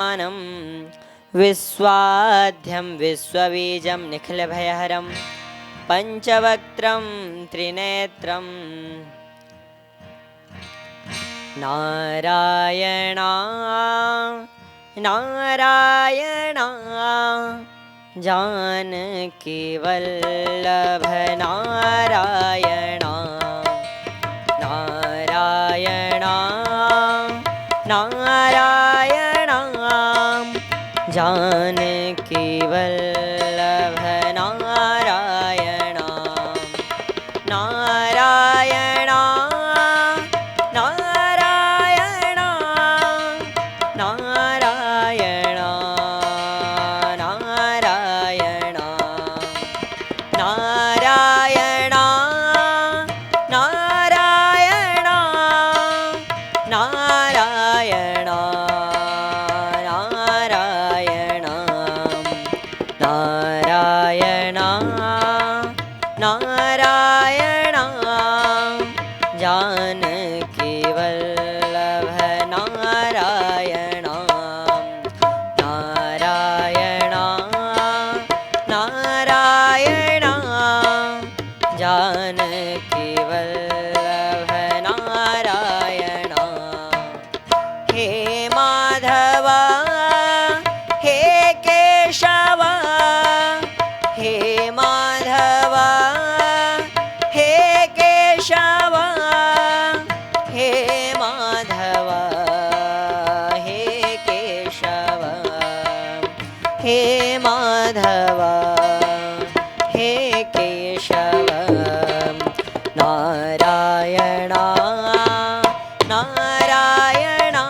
ज्ञानं विश्वाद्यं विश्वबीजं निखिलभयहरं पञ्चवक्त्रं त्रिनेत्रं नारायणा नारायणा जानकी वल्लभ नारायणा नारायणा नारायणा जानकी वल्लभ नारायणा नारायणा नारायणा नारायणा नारायणा नारायणा नारायणा नारायणा नारायणा नारायणा जानकी वल्लभ नारायणा नारायणा नारायणा जानकी वल्लभ नारायणा हे माधव हे केशव हे माधव हे केशव हे माधव हे केशव हे माधव हे केशव नारायणा नारायणा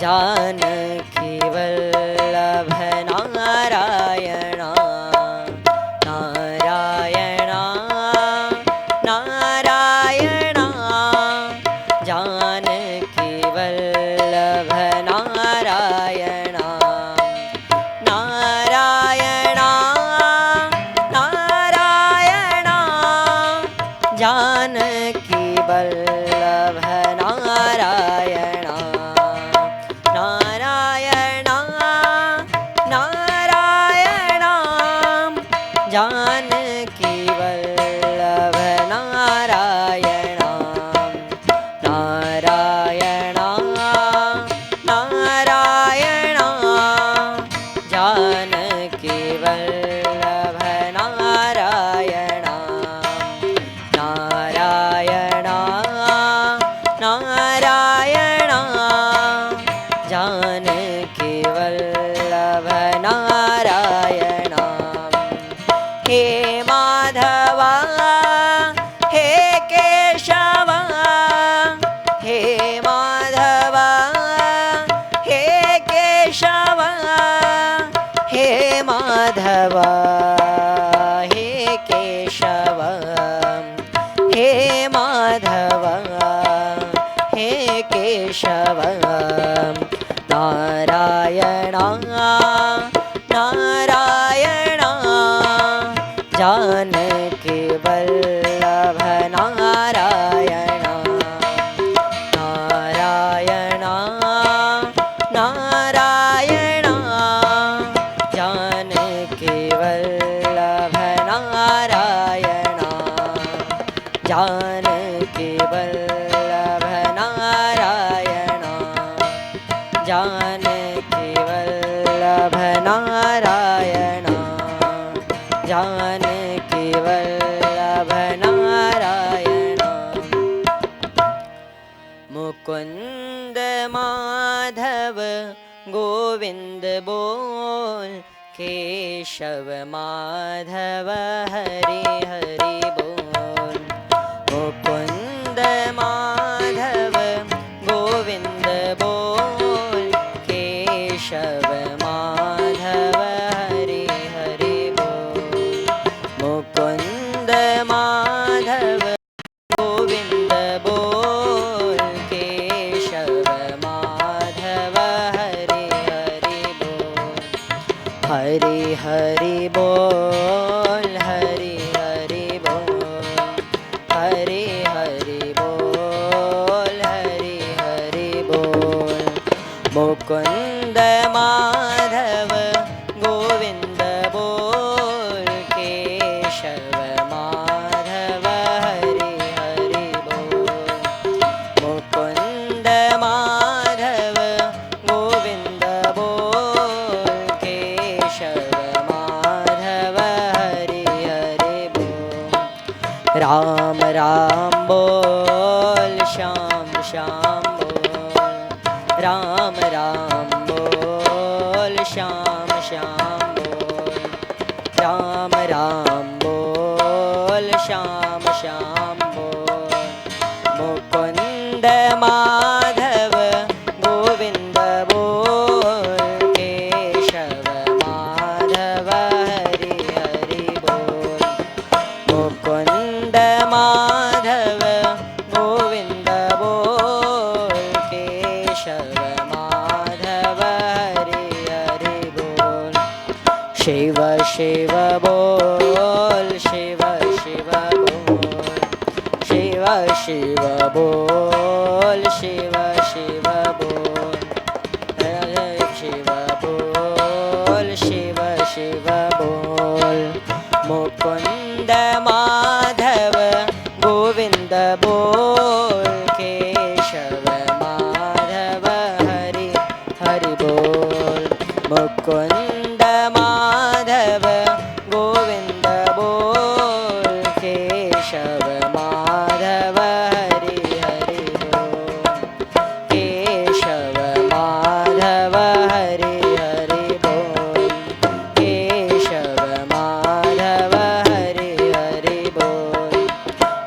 जानकी वल्लभ नारायणा नारायणा नारायणा जानकी वल्लभ नारायणा नारायणा नारायणा जानकी वल्लभ नारायणा नारायणा नारायणा जानकी वल्लभ नारायणा नारायणा नारायणा जानकी वल्लभ नारायणा नारायणा नारायणा जानकी वल्लभ नारायणा हे माधव हे केशव हे माधव हे केशव हे माधव हे केशव हे माधव हे केशव नारायणा नारायणा जानकी वल्लभ नारायणा नारायणा नारायणा जानकी वल्लभ नारायणा जानकी वल्लभ नारायणा जानकी वल्लभ नारायणा जानकी वल्लभ नारायणा मुकुंद माधव गोविंद बोल केशव माधव हरि हरि बोल मुकुंद माधव गोविंद बोल केशव माधव हरि हरि बोल मुकुंद माधव गोविंद बोल केशव माधव हरि हरि बोल हरि हरि बोल हरि हरि बोल हरि हरि बोल हरि हरि बोल मुकुंद माधव गोविंद बोल, केशव माधव हरि हरि बोल। मुकुंद माधव गोविंद बोल, केशव माधव हरि हरि बोल। राम राम बोल, श्याम श्याम बोल, राम राम बोल, श्याम श्याम बोल, राम राम बोल, श्याम श्याम बोल। मुकुंद माधव गोविंद बोल, केशव माधव हरि हरि बोल। मुकुंद माधव गोविंद बोल, केशव माधव हरि हरि बोल। शिव शिव बोल, शिव शिव बोल, शिव शिव बोल, शिव शिव बोल, शिव बोल, शिव शिव बोल। मुकुंद माधव गोविंद बोल, केशव माधव हरि हरि बोल। मुकुंद माधव गोविंद बोल, केशव माधव हरि हरि बोल। केशव माधव हरि हरि बोल, केशव माधव हरि हरि बोल,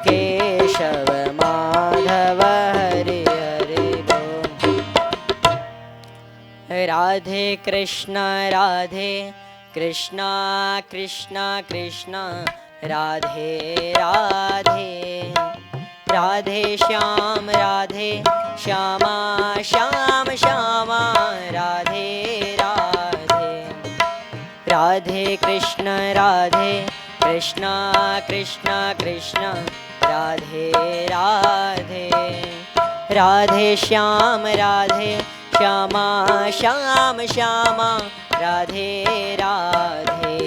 केशव माधव हरि हरि बोल। राधे कृष्ण कृष्ण कृष्ण कृष्ण, राधे राधे। राधे श्याम श्यामा श्याम श्यामा, राधे राधे। राधे कृष्ण कृष्ण कृष्ण कृष्ण, राधे राधे। राधे श्याम श्यामा श्याम श्यामा, राधे राधे।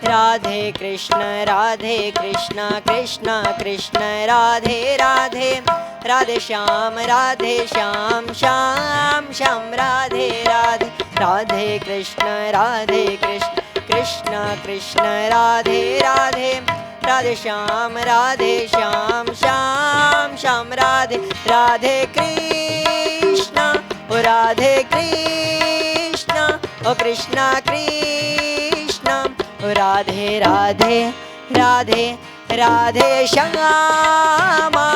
राधे कृष्ण कृष्ण कृष्ण, राधे राधे। राधे श्याम श्याम श्याम, राधे राधे। राधे कृष्ण कृष्ण कृष्ण, राधे राधे। राधे श्याम श्याम श्याम, राधे राधे। कृष्ण ओ राधे कृष्ण, ओ कृष्ण कृष्ण, ओ राधे राधे। राधे राधे श्यामा,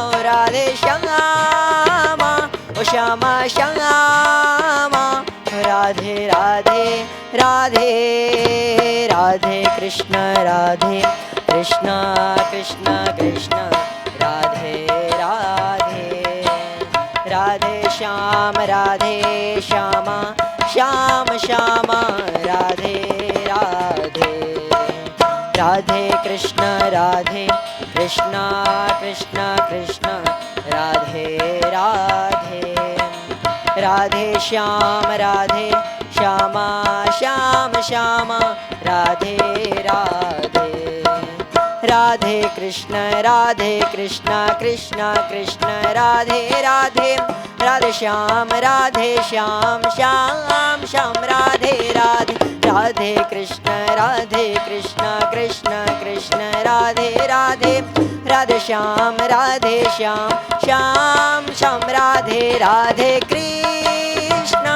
ओ राधे श्यामा, ओ श्यामा श्यामा, राधे राधे। राधे राधे कृष्ण कृष्ण कृष्ण कृष्ण, राधे राधे। राधे श्याम श्यामा श्याम श्यामा, राधे राधे। राधे कृष्ण कृष्ण कृष्ण, राधे राधे। राधे श्याम श्यामा श्याम श्यामा, राधे राधे। राधे कृष्ण कृष्ण कृष्ण, राधे राधे। राधे श्याम श्याम श्याम, राधे राधे। राधे कृष्ण कृष्ण कृष्ण, राधे राधे। राधे श्याम श्याम श्याम, राधे राधे। कृष्ण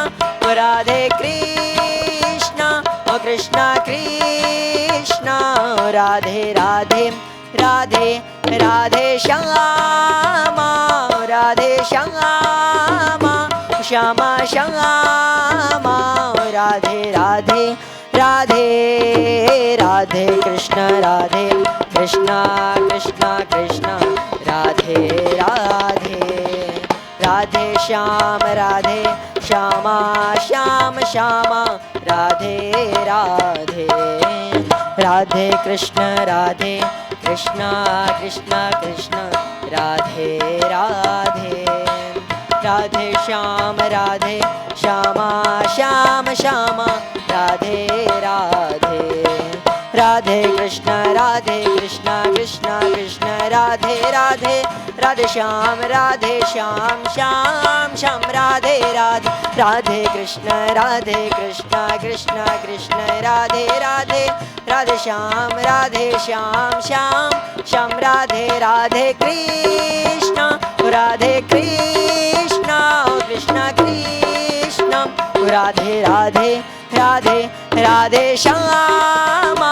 ओ राधे कृष्ण, ओ कृष्ण कृष्ण, ओ राधे राधे। राधे राधे श्यामा, राधे श्यामा श्यामा श्यामा, राधे राधे। राधे राधे कृष्ण कृष्ण कृष्ण, राधे राधे। राधे श्याम श्यामा श्याम श्यामा, राधे राधे। राधे कृष्ण कृष्ण कृष्ण, राधे राधे। राधे श्याम श्यामा श्यामा राधे राधे राधे कृष्ण कृष्ण कृष्ण राधे राधे राधे श्याम श्याम श्याम राधे राधे राधे कृष्ण कृष्ण कृष्ण राधे राधे राधे श्याम श्याम श्याम राधे राधे कृष्ण कृष्ण कृष्ण राधे राधे राधे राधे श्यामा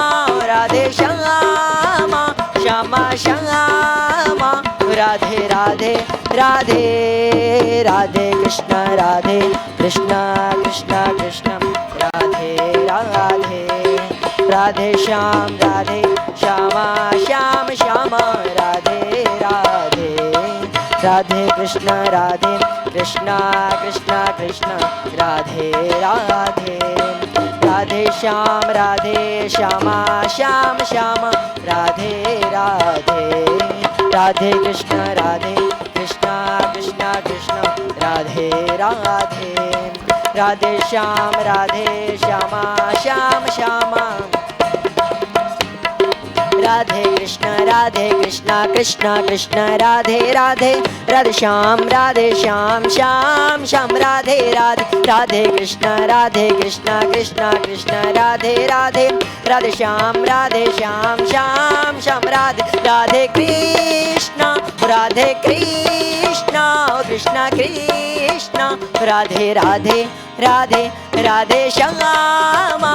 श्यामा श्यामा राधे राधे राधे राधे कृष्ण कृष्ण कृष्ण राधे राधे राधे श्याम श्यामा श्यामा राधे राधे राधे कृष्ण कृष्ण कृष्ण राधे राधे राधे श्याम श्यामा श्यामा राधे राधे राधे कृष्ण कृष्ण कृष्ण राधे राधे राधे श्याम श्यामा श्यामा राधे कृष्ण कृष्ण कृष्ण राधे राधे राधे श्याम श्याम राधे राधे राधे कृष्ण कृष्ण कृष्ण राधे राधे राधे श्याम श्याम राधे राधे कृष्ण कृष्ण कृष्ण राधे राधे राधे राधे श्यामा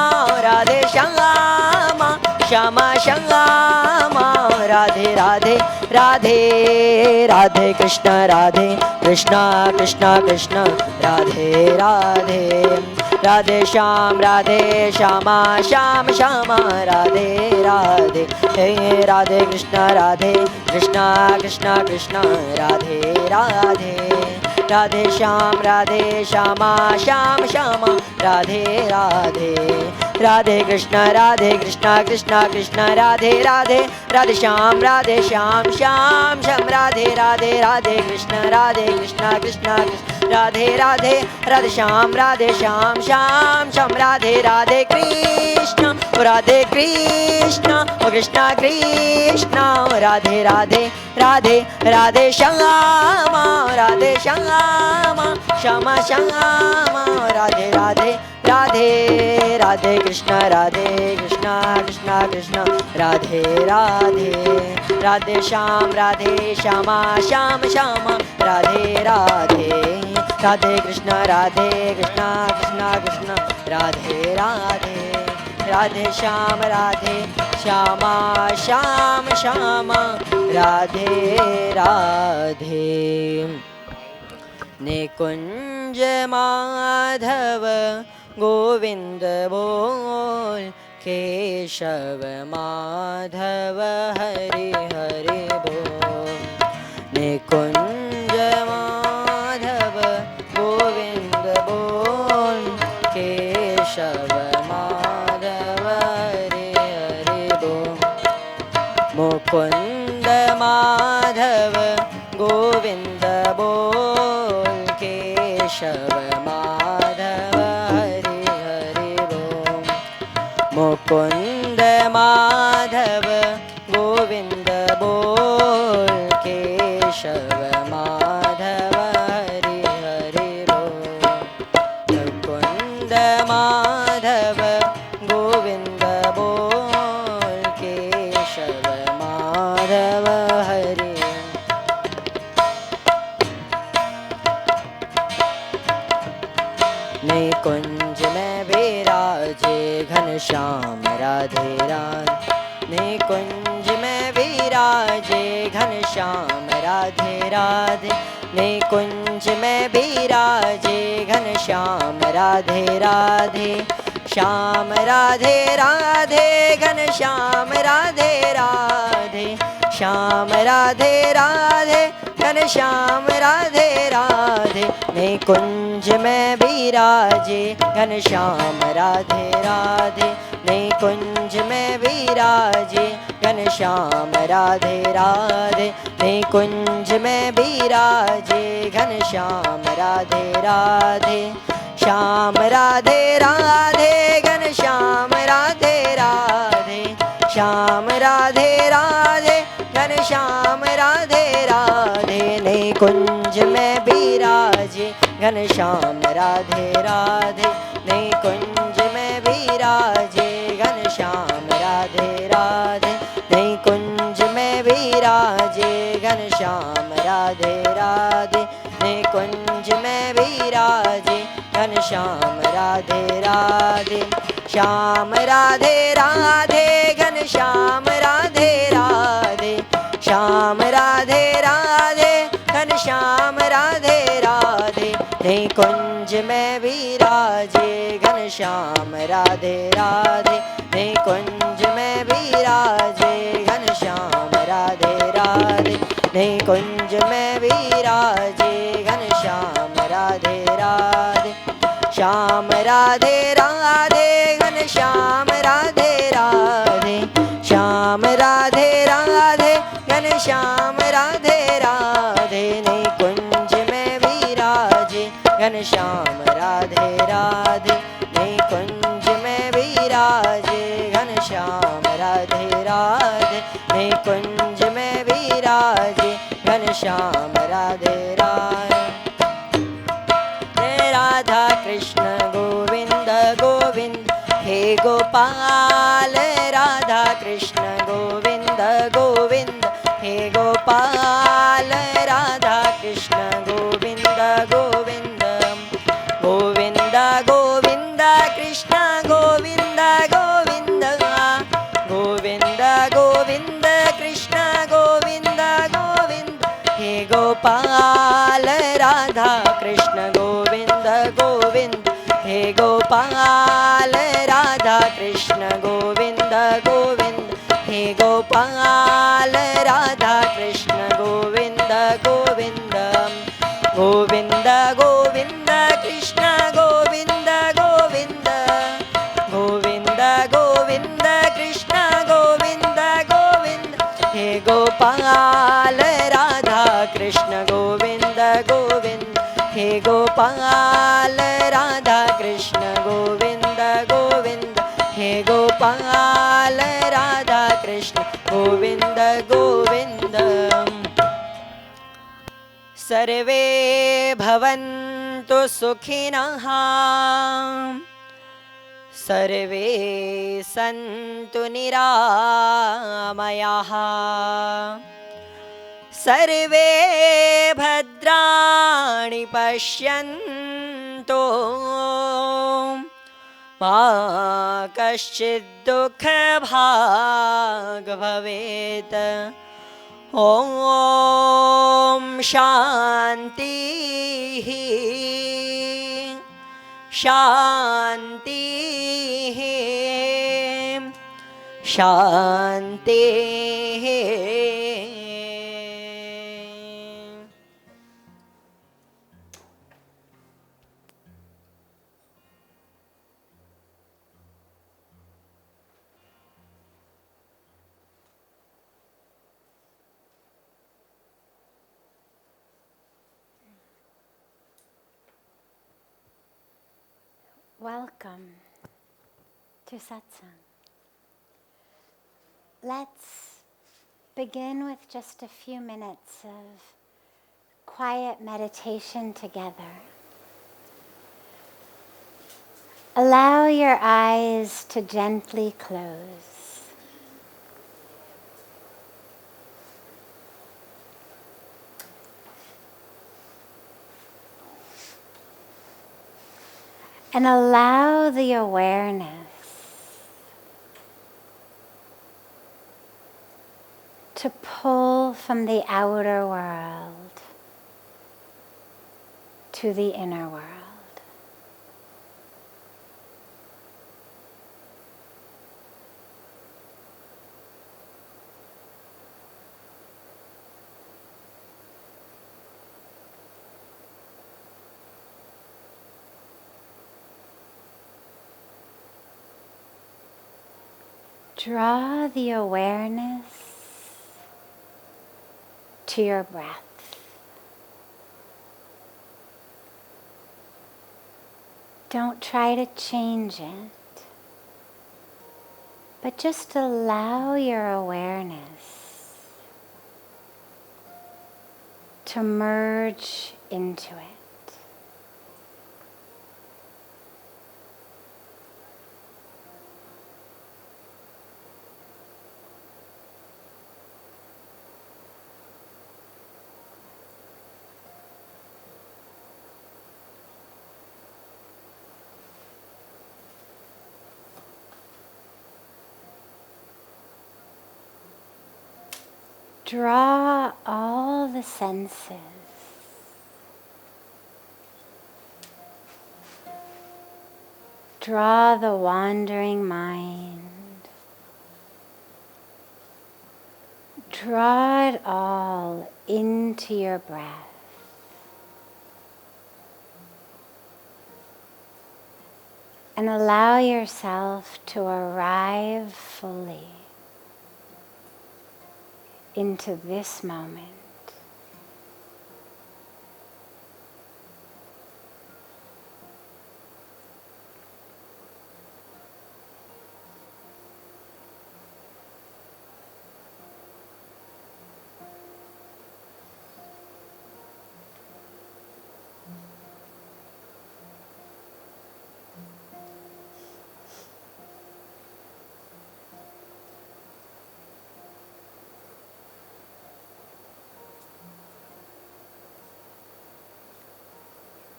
श्यामा श्यामा राधे राधे राधे राधे कृष्ण कृष्ण कृष्ण राधे राधे राधे श्यामा श्यामा राधे राधे राधे कृष्ण कृष्ण कृष्ण राधे राधे राधे श्यामा श्यामा राधे राधे राधे कृष्ण कृष्ण राधे राधे राधे श्याम श्याम राधे राधे राधे कृष्ण कृष्ण राधे राधे राधे श्याम श्याम राधे राधे कृष्ण कृष्ण कृष्ण राधे राधे राधे राधे श्यामा श्यामा राधे राधे राधे राधे कृष्ण कृष्ण राधे राधे राधे श्यामा श्यामा राधे राधे राधे कृष्ण कृष्ण राधे राधे राधे श्यामा श्यामा राधे राधे निकुंज माधव गोविंद बोल केशव माधव हरि हरि बोल निकुंज माधव गोविंद बोल केशव माधव हरि हरि बोल मुकुंद माधव गोविंद बोल केशव माधव हरि हरि बोल मुकुंद माधव गोविंद बोल केशव माधव हरि हरि बोल मुकुंद माधव गोविंद बोल केशव माधव हरि निकुंज में विराजे घनश्याम राधे राधे निकुंज में विराजे घनश्याम राधे राधे निकुंज में विराजे घनश्याम राधे राधे श्याम राधे राधे घनश्याम राधे राधे श्याम राधे राधे घनश्याम राधे राधे निकुंज में विराजे घनश्याम राधे राधे निकुंज में विराजे घनश्याम राधे राधे निकुंज में विराजे घनश्याम राधे राधे श्याम राधे राधे घनश्याम राधे राधे श्याम राधे राधे घनश्याम राधे राधे निकुंज में विराजे घनश्याम राधे राधे निकुंज में विराजे घनश्याम राधे राधे निकुंज में विराजे घनश्याम राधे राधे निकुंज में विराजे घनश्याम राधे राधे श्याम राधे राधे घनश्याम राधे राधे श्याम राधे राधे घनश्याम राधे राधे निकुंज में विराजे घनश्याम राधे राधे निकुंज में विराजे घनश्याम राधे राधे निकुंज में विराजे घनश्याम राधे राधे श्याम राधे राधे घनश्याम राधे राधे श्याम राधे राधे घनश्याम राधे राधे निकुंज में विराजे घनश्याम राधे राधे निकुंज में विराजे घनश्याम राधे राधे निकुंज में विराजे घनश्याम राधे राधे राधा कृष्ण गोविंद गोविंद हे गोपाल राधा कृष्ण गोविंद गोविंद हे गोपाल राधा कृष्ण गोविंद गोविंद गोविंद गोविंद कृष्ण गोविंद गोविंद गोविंद गोविंद कृष्ण गोविंद गोविंद हे गोपाल राधा कृष्ण गोविंद गोविंद हे गोपाल राधा कृष्ण गोविंद गोविंद हे गोपाल राधा कृष्ण गोविंद गोविंद गोविंद गोविंद कृष्ण गोविंद गोविंद गोविंद गोविंद कृष्ण गोविंद गोविंद हे गोपाल राधा कृष्ण गोविंद गोविंद हे गोपाल राधा कृष्ण गोविंद गोविंद हे गोपाल राधा कृष्ण गोविंद गोविंद सर्वे भवन्तु सुखिनः सर्वे सन्तु निरामयाः सर्वे भद्राणि पश्यन्तु मा कश्चित् दुःखभाग् भवेत् ॐ शान्तिः शान्तिः शान्तिः Welcome to Satsang. Let's begin with just a few minutes of quiet meditation together. Allow your eyes to gently close. And allow the awareness to pull from the outer world to the inner world. Draw the awareness to your breath. Don't try to change it, but just allow your awareness to merge into it. Draw all the senses. Draw the wandering mind. Draw it all into your breath. And allow yourself to arrive fully into this moment.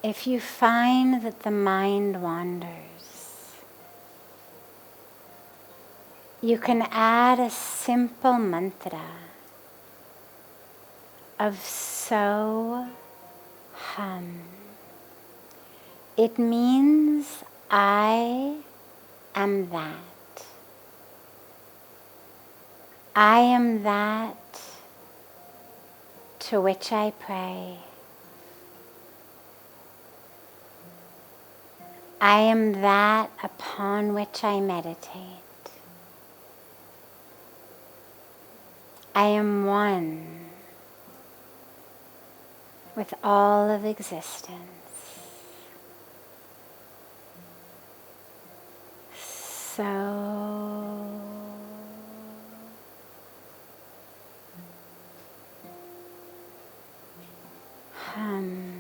If you find that the mind wanders, you can add a simple mantra of so hum. It means I am that. I am that to which I pray. I am that upon which I meditate. I am one with all of existence. So hum.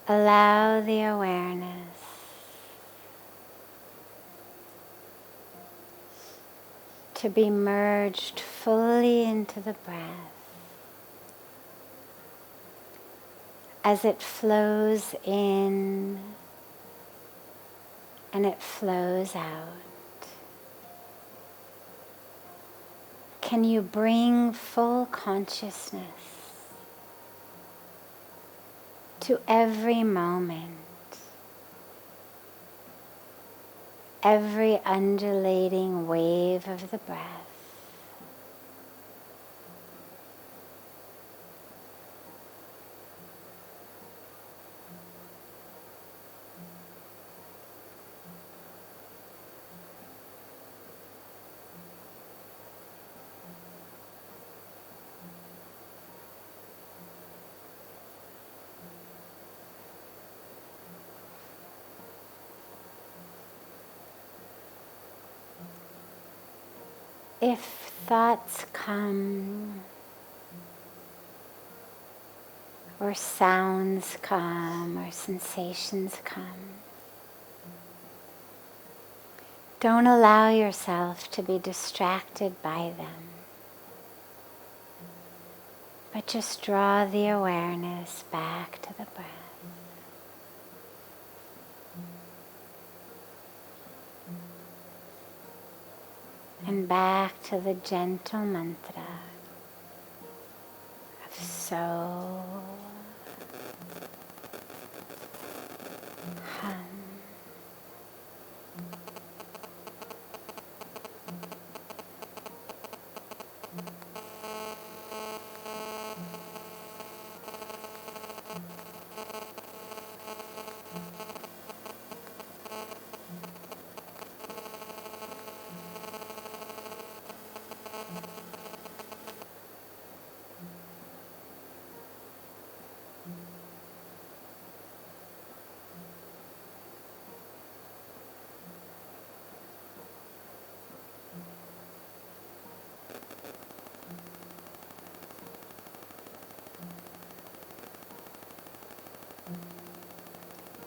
Allow the awareness to be merged fully into the breath as it flows in and it flows out. Can you bring full consciousness to every moment, every undulating wave of the breath? If thoughts come, or sounds come, or sensations come, don't allow yourself to be distracted by them, but just draw the awareness back to the breath. And back to the gentle mantra of so hum.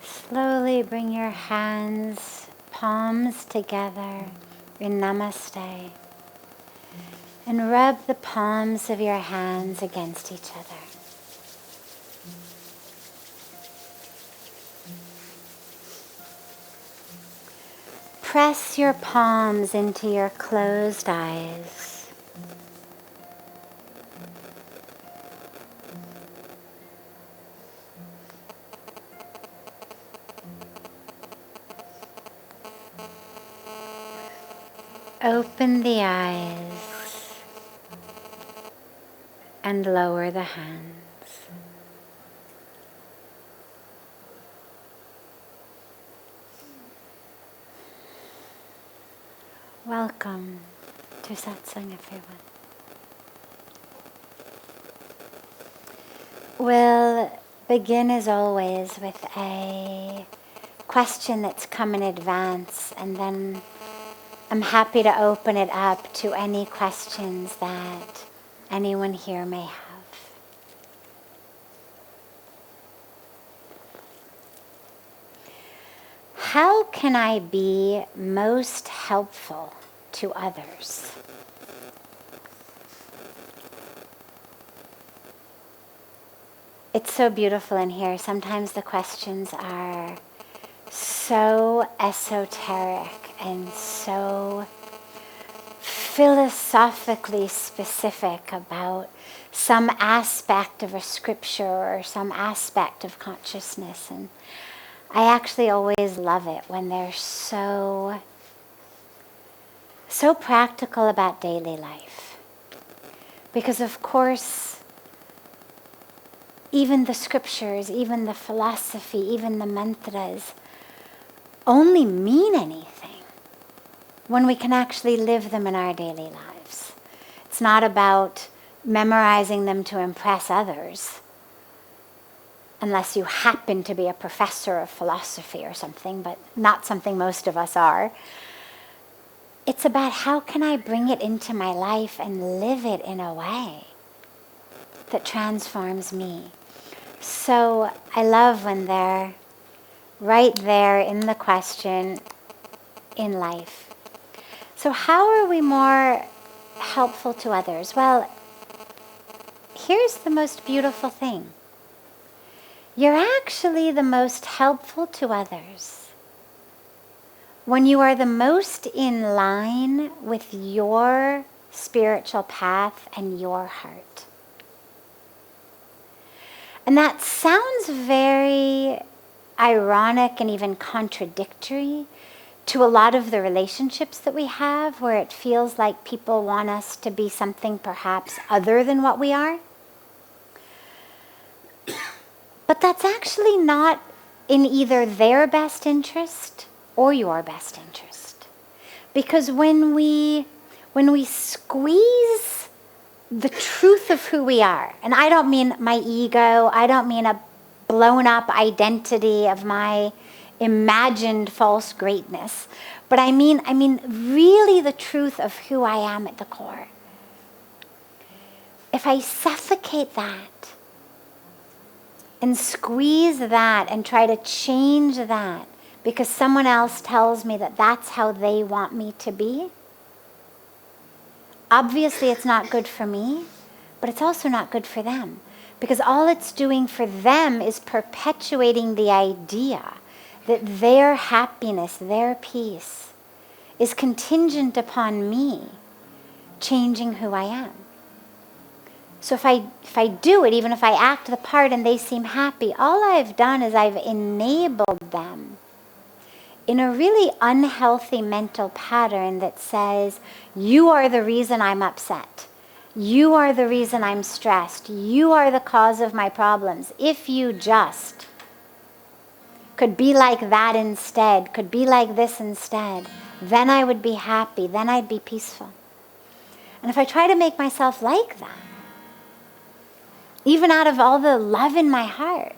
Slowly bring your hands, palms together in Namaste, and rub the palms of your hands against each other. Press your palms into your closed eyes. Open the eyes and lower the hands. Welcome to Satsang, everyone. We'll begin as always with a question that's come in advance, and then I'm happy to open it up to any questions that anyone here may have. How can I be most helpful to others? It's so beautiful in here. Sometimes the questions are so esoteric and so philosophically specific about some aspect of a scripture or some aspect of consciousness. And I actually always love it when they're so practical about daily life. Because of course, even the scriptures, even the philosophy, even the mantras only mean anything when we can actually live them in our daily lives. It's not about memorizing them to impress others, unless you happen to be a professor of philosophy or something, but not something most of us are. It's about how can I bring it into my life and live it in a way that transforms me. So I love when they're right there in the question in life. So how are we more helpful to others? Well, here's the most beautiful thing. You're actually the most helpful to others when you are the most in line with your spiritual path and your heart. And that sounds very ironic and even contradictory to a lot of the relationships that we have, where it feels like people want us to be something perhaps other than what we are. But that's actually not in either their best interest or your best interest. Because when we squeeze the truth of who we are, and I don't mean my ego, I don't mean a blown up identity of my imagined false greatness, but I mean really the truth of who I am at the core. If I suffocate that and squeeze that and try to change that because someone else tells me that that's how they want me to be, obviously it's not good for me, but it's also not good for them. Because all it's doing for them is perpetuating the idea that their happiness, their peace, is contingent upon me changing who I am. So if I do it, even if I act the part and they seem happy, all I've done is I've enabled them in a really unhealthy mental pattern that says, you are the reason I'm upset. You are the reason I'm stressed. You are the cause of my problems. If you just could be like that instead, could be like this instead, then I would be happy, then I'd be peaceful. And if I try to make myself like that, even out of all the love in my heart,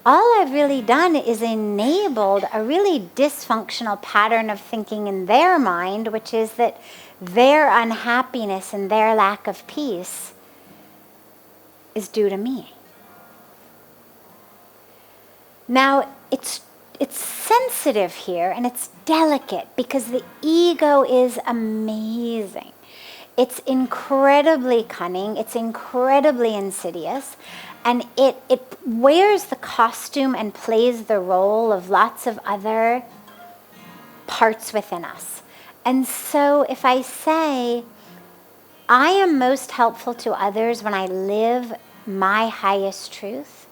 all I've really done is enabled a really dysfunctional pattern of thinking in their mind, which is that their unhappiness and their lack of peace is due to me. Now, it's sensitive here and it's delicate because the ego is amazing. It's incredibly cunning, it's incredibly insidious, and it wears the costume and plays the role of lots of other parts within us. And so if I say, I am most helpful to others when I live my highest truth,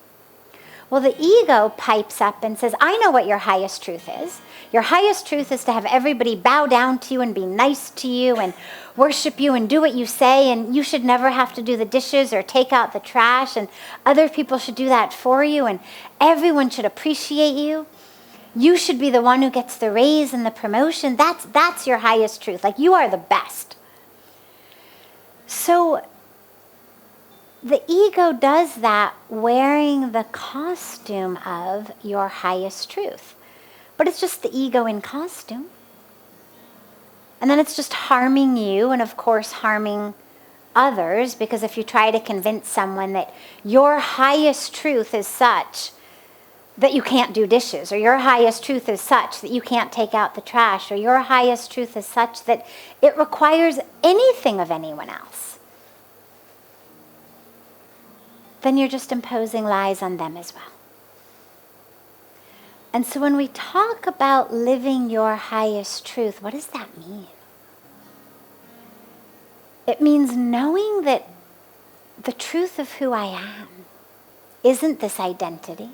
well, the ego pipes up and says, I know what your highest truth is. Your highest truth is to have everybody bow down to you and be nice to you and worship you and do what you say, and you should never have to do the dishes or take out the trash, and other people should do that for you, and everyone should appreciate you. You should be the one who gets the raise and the promotion. That's your highest truth. Like, you are the best. So the ego does that wearing the costume of your highest truth. But it's just the ego in costume. And then it's just harming you and, of course, harming others, because if you try to convince someone that your highest truth is such that you can't do dishes, or your highest truth is such that you can't take out the trash, or your highest truth is such that it requires anything of anyone else, then you're just imposing lies on them as well. And so when we talk about living your highest truth, what does that mean? It means knowing that the truth of who I am isn't this identity,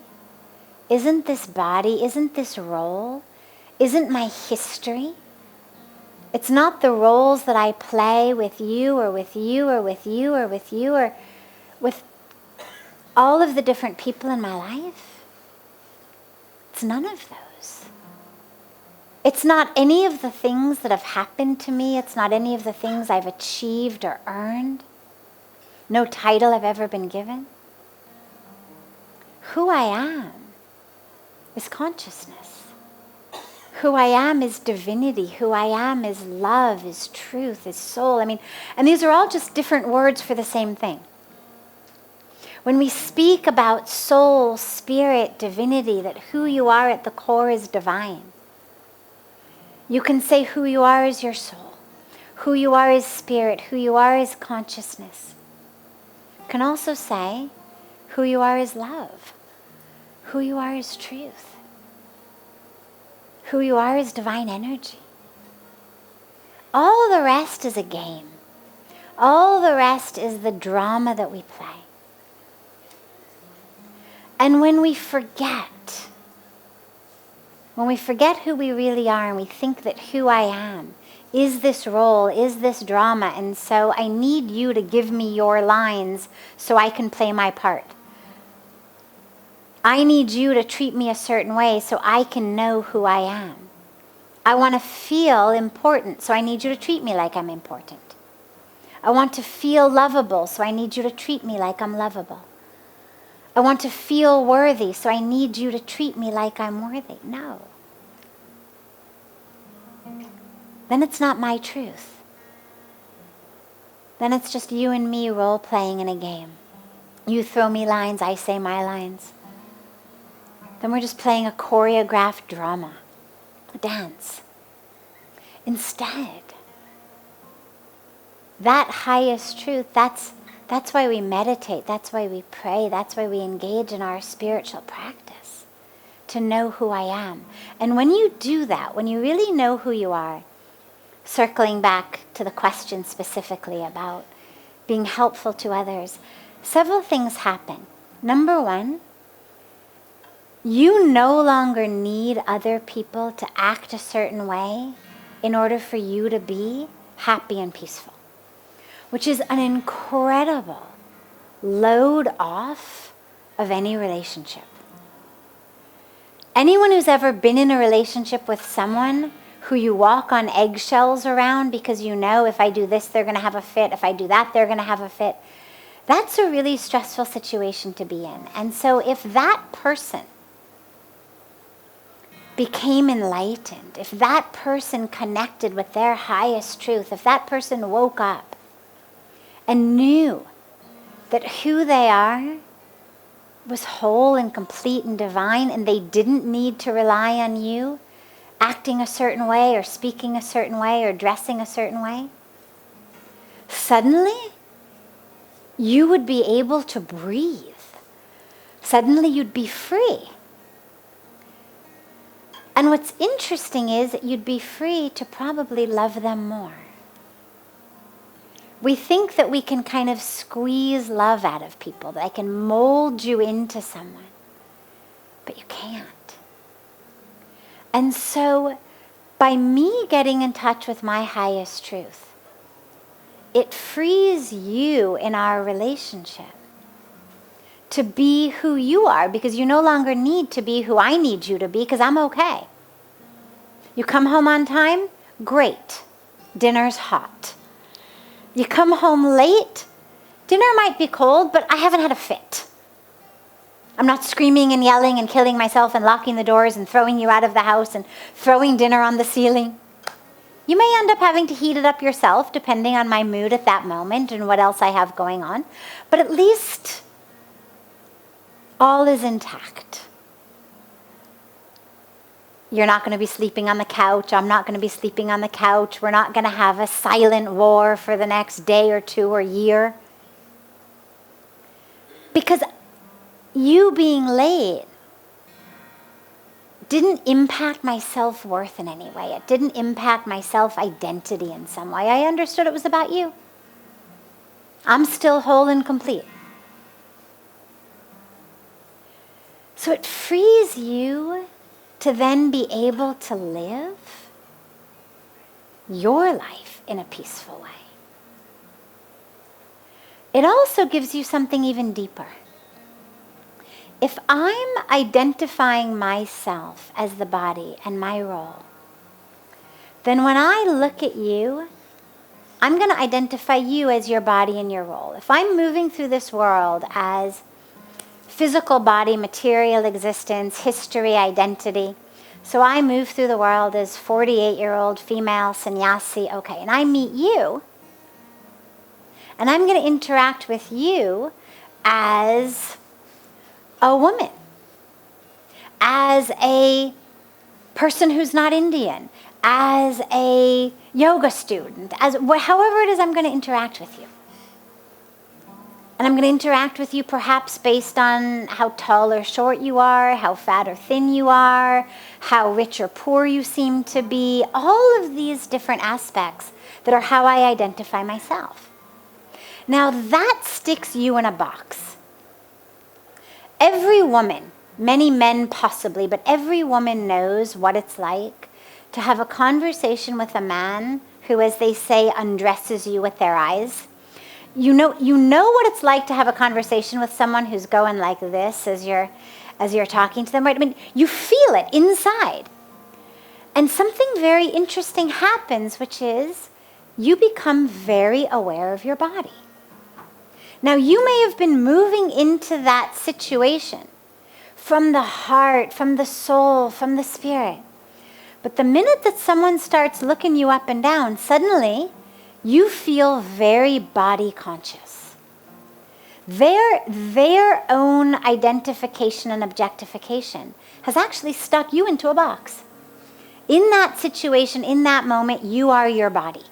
isn't this body, isn't this role, isn't my history. It's not the roles that I play with you or with you or with you or with you or with all of the different people in my life. It's none of those. It's not any of the things that have happened to me. It's not any of the things I've achieved or earned. No title I've ever been given. Who I am is consciousness. Who I am is divinity. Who I am is love, is truth, is soul. And these are all just different words for the same thing. When we speak about soul, spirit, divinity, that who you are at the core is divine. You can say who you are is your soul. Who you are is spirit. Who you are is consciousness. You can also say who you are is love. Who you are is truth. Who you are is divine energy. All the rest is a game. All the rest is the drama that we play. And when we forget who we really are, and we think that who I am is this role, is this drama, and so I need you to give me your lines so I can play my part. I need you to treat me a certain way so I can know who I am. I want to feel important, so I need you to treat me like I'm important. I want to feel lovable, so I need you to treat me like I'm lovable. I want to feel worthy, so I need you to treat me like I'm worthy. No. Then it's not my truth. Then it's just you and me role-playing in a game. You throw me lines, I say my lines. Then we're just playing a choreographed drama, a dance. Instead, that highest truth, that's why we meditate, that's why we pray, that's why we engage in our spiritual practice, to know who I am. And when you do that, when you really know who you are, circling back to the question specifically about being helpful to others, several things happen. Number one, you no longer need other people to act a certain way in order for you to be happy and peaceful, which is an incredible load off of any relationship. Anyone who's ever been in a relationship with someone who you walk on eggshells around because you know if I do this, they're going to have a fit, if I do that, they're going to have a fit, that's a really stressful situation to be in. And so if that person became enlightened, if that person connected with their highest truth, if that person woke up and knew that who they are was whole and complete and divine, and they didn't need to rely on you acting a certain way or speaking a certain way or dressing a certain way, suddenly you would be able to breathe. Suddenly you'd be free. And what's interesting is that you'd be free to probably love them more. We think that we can kind of squeeze love out of people, that I can mold you into someone, but you can't. And so by me getting in touch with my highest truth, it frees you in our relationship to be who you are, because you no longer need to be who I need you to be, because I'm okay. You come home on time? Great. Dinner's hot. You come home late? Dinner might be cold, but I haven't had a fit. I'm not screaming and yelling and killing myself and locking the doors and throwing you out of the house and throwing dinner on the ceiling. You may end up having to heat it up yourself, depending on my mood at that moment and what else I have going on. But at least all is intact. You're not going to be sleeping on the couch. I'm not going to be sleeping on the couch. We're not going to have a silent war for the next day or two or year. Because you being late didn't impact my self-worth in any way. It didn't impact my self-identity in some way. I understood it was about you. I'm still whole and complete. So it frees you to then be able to live your life in a peaceful way. It also gives you something even deeper. If I'm identifying myself as the body and my role, then when I look at you, I'm going to identify you as your body and your role. If I'm moving through this world as physical body, material existence, history, identity. So I move through the world as 48-year-old female sannyasi. Okay, and I meet you, and I'm going to interact with you as a woman, as a person who's not Indian, as a yoga student, as however it is I'm going to interact with you. And I'm going to interact with you perhaps based on how tall or short you are, how fat or thin you are, how rich or poor you seem to be, all of these different aspects that are how I identify myself. Now that sticks you in a box. Every woman, many men possibly, but every woman knows what it's like to have a conversation with a man who, as they say, undresses you with their eyes. You know what it's like to have a conversation with someone who's going like this as you're talking to them, right? I mean, you feel it inside. And something very interesting happens, which is you become very aware of your body. Now, you may have been moving into that situation from the heart, from the soul, from the spirit. But the minute that someone starts looking you up and down, suddenly you feel very body conscious. Their own identification and objectification has actually stuck you into a box. In that situation, in that moment, you are your body.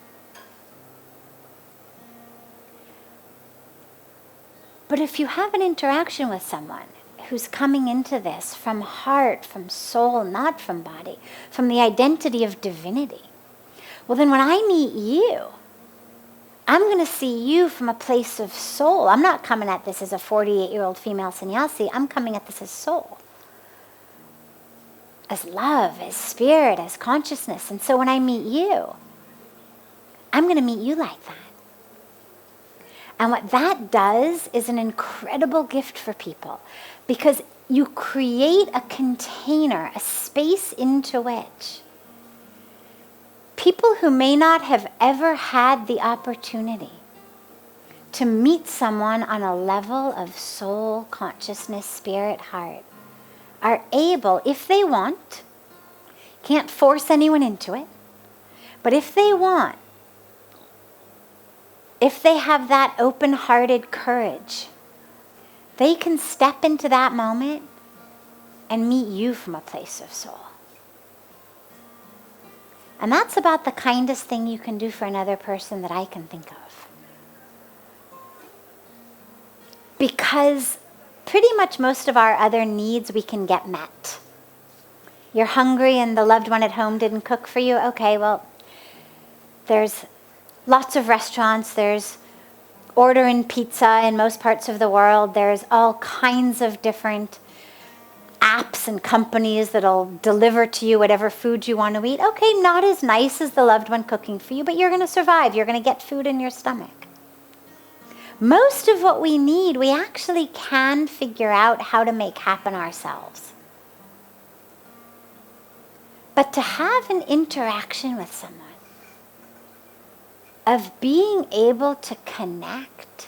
But if you have an interaction with someone who's coming into this from heart, from soul, not from body, from the identity of divinity, well then when I meet you, I'm going to see you from a place of soul. I'm not coming at this as a 48-year-old female sannyasi. I'm coming at this as soul, as love, as spirit, as consciousness. And so when I meet you, I'm going to meet you like that. And what that does is an incredible gift for people, because you create a container, a space into which people who may not have ever had the opportunity to meet someone on a level of soul, consciousness, spirit, heart, are able, if they want, can't force anyone into it, but if they want, if they have that open-hearted courage They can step into that moment and meet you from a place of soul. And that's about the kindest thing you can do for another person that I can think of. Because pretty much most of our other needs we can get met. You're hungry and the loved one at home didn't cook for you. Okay, well, there's lots of restaurants. There's ordering pizza in most parts of the world. There's all kinds of different apps and companies that'll deliver to you whatever food you want to eat. Okay, not as nice as the loved one cooking for you, but you're going to survive. You're going to get food in your stomach. Most of what we need, we actually can figure out how to make happen ourselves. But to have an interaction with someone, of being able to connect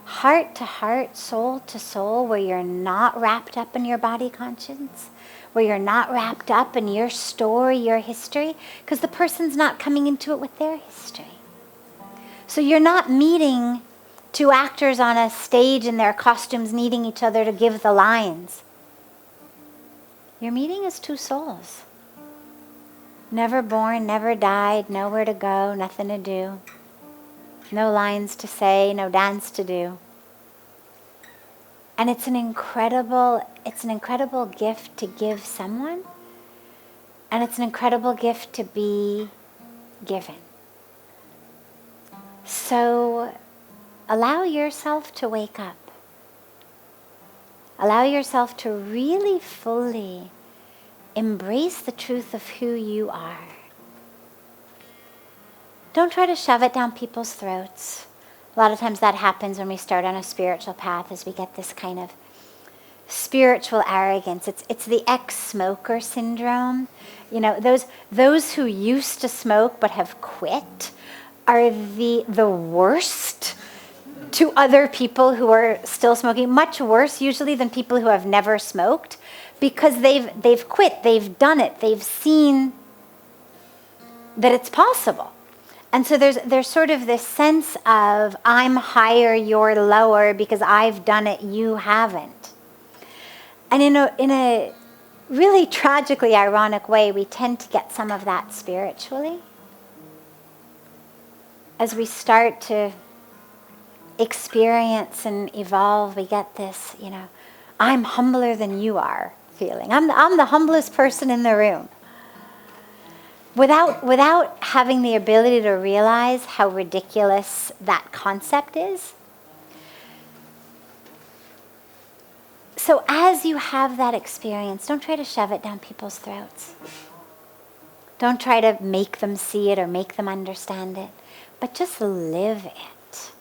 heart to heart, soul to soul, where you're not wrapped up in your body conscience, where you're not wrapped up in your story, your history, because the person's not coming into it with their history. So you're not meeting two actors on a stage in their costumes needing each other to give the lines. You're meeting as two souls. Never born, never died, nowhere to go, nothing to do. No lines to say, no dance to do. And it's an incredible gift to give someone, and it's an incredible gift to be given. So allow yourself to wake up. Allow yourself to really fully embrace the truth of who you are. Don't try to shove it down people's throats. A lot of times that happens when we start on a spiritual path, as we get this kind of spiritual arrogance. It's the ex-smoker syndrome. You know, those who used to smoke but have quit are the worst to other people who are still smoking. Much worse usually than people who have never smoked, because they've quit, they've done it, they've seen that it's possible. And so there's sort of this sense of, I'm higher, you're lower, because I've done it, you haven't. And in a really tragically ironic way, we tend to get some of that spiritually. As we start to experience and evolve, we get this, I'm humbler than you are feeling. I'm the humblest person in the room. Without having the ability to realize how ridiculous that concept is. So as you have that experience, don't try to shove it down people's throats. Don't try to make them see it or make them understand it, but just live it.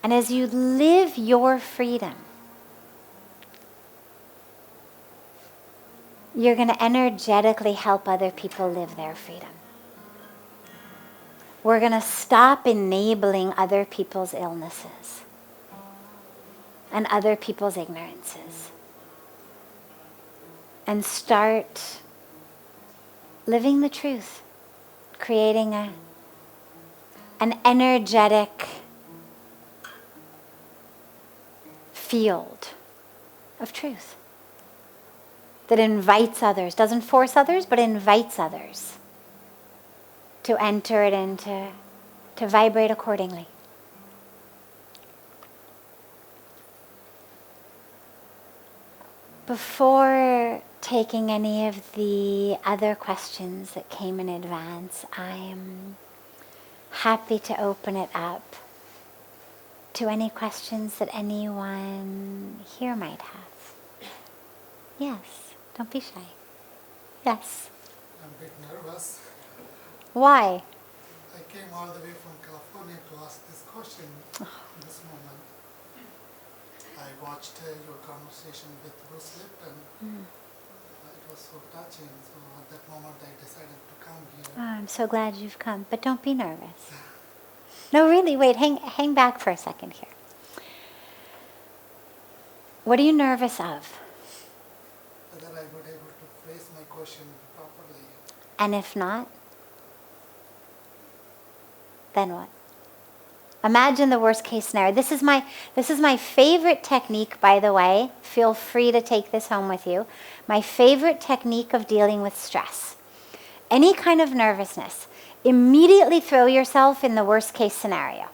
And as you live your freedom, you're going to energetically help other people live their freedom. We're going to stop enabling other people's illnesses and other people's ignorances, and start living the truth, creating an energetic field of truth that invites others, doesn't force others, but invites others to enter it and to vibrate accordingly. Before taking any of the other questions that came in advance, I am happy to open it up to any questions that anyone here might have. Yes. Don't be shy. Yes. I'm a bit nervous. Why? I came all the way from California to ask this question in this moment. I watched your conversation with Bruce Lipton. It was so touching. So at that moment I decided to come here. Oh, I'm so glad you've come, but don't be nervous. No, really, wait, hang back for a second here. What are you nervous of? Whether I would be able to phrase my question properly. And if not, then what? Imagine the worst case scenario. This is my favorite technique, by the way. Feel free to take this home with you. My favorite technique of dealing with stress. Any kind of nervousness, immediately throw yourself in the worst case scenario.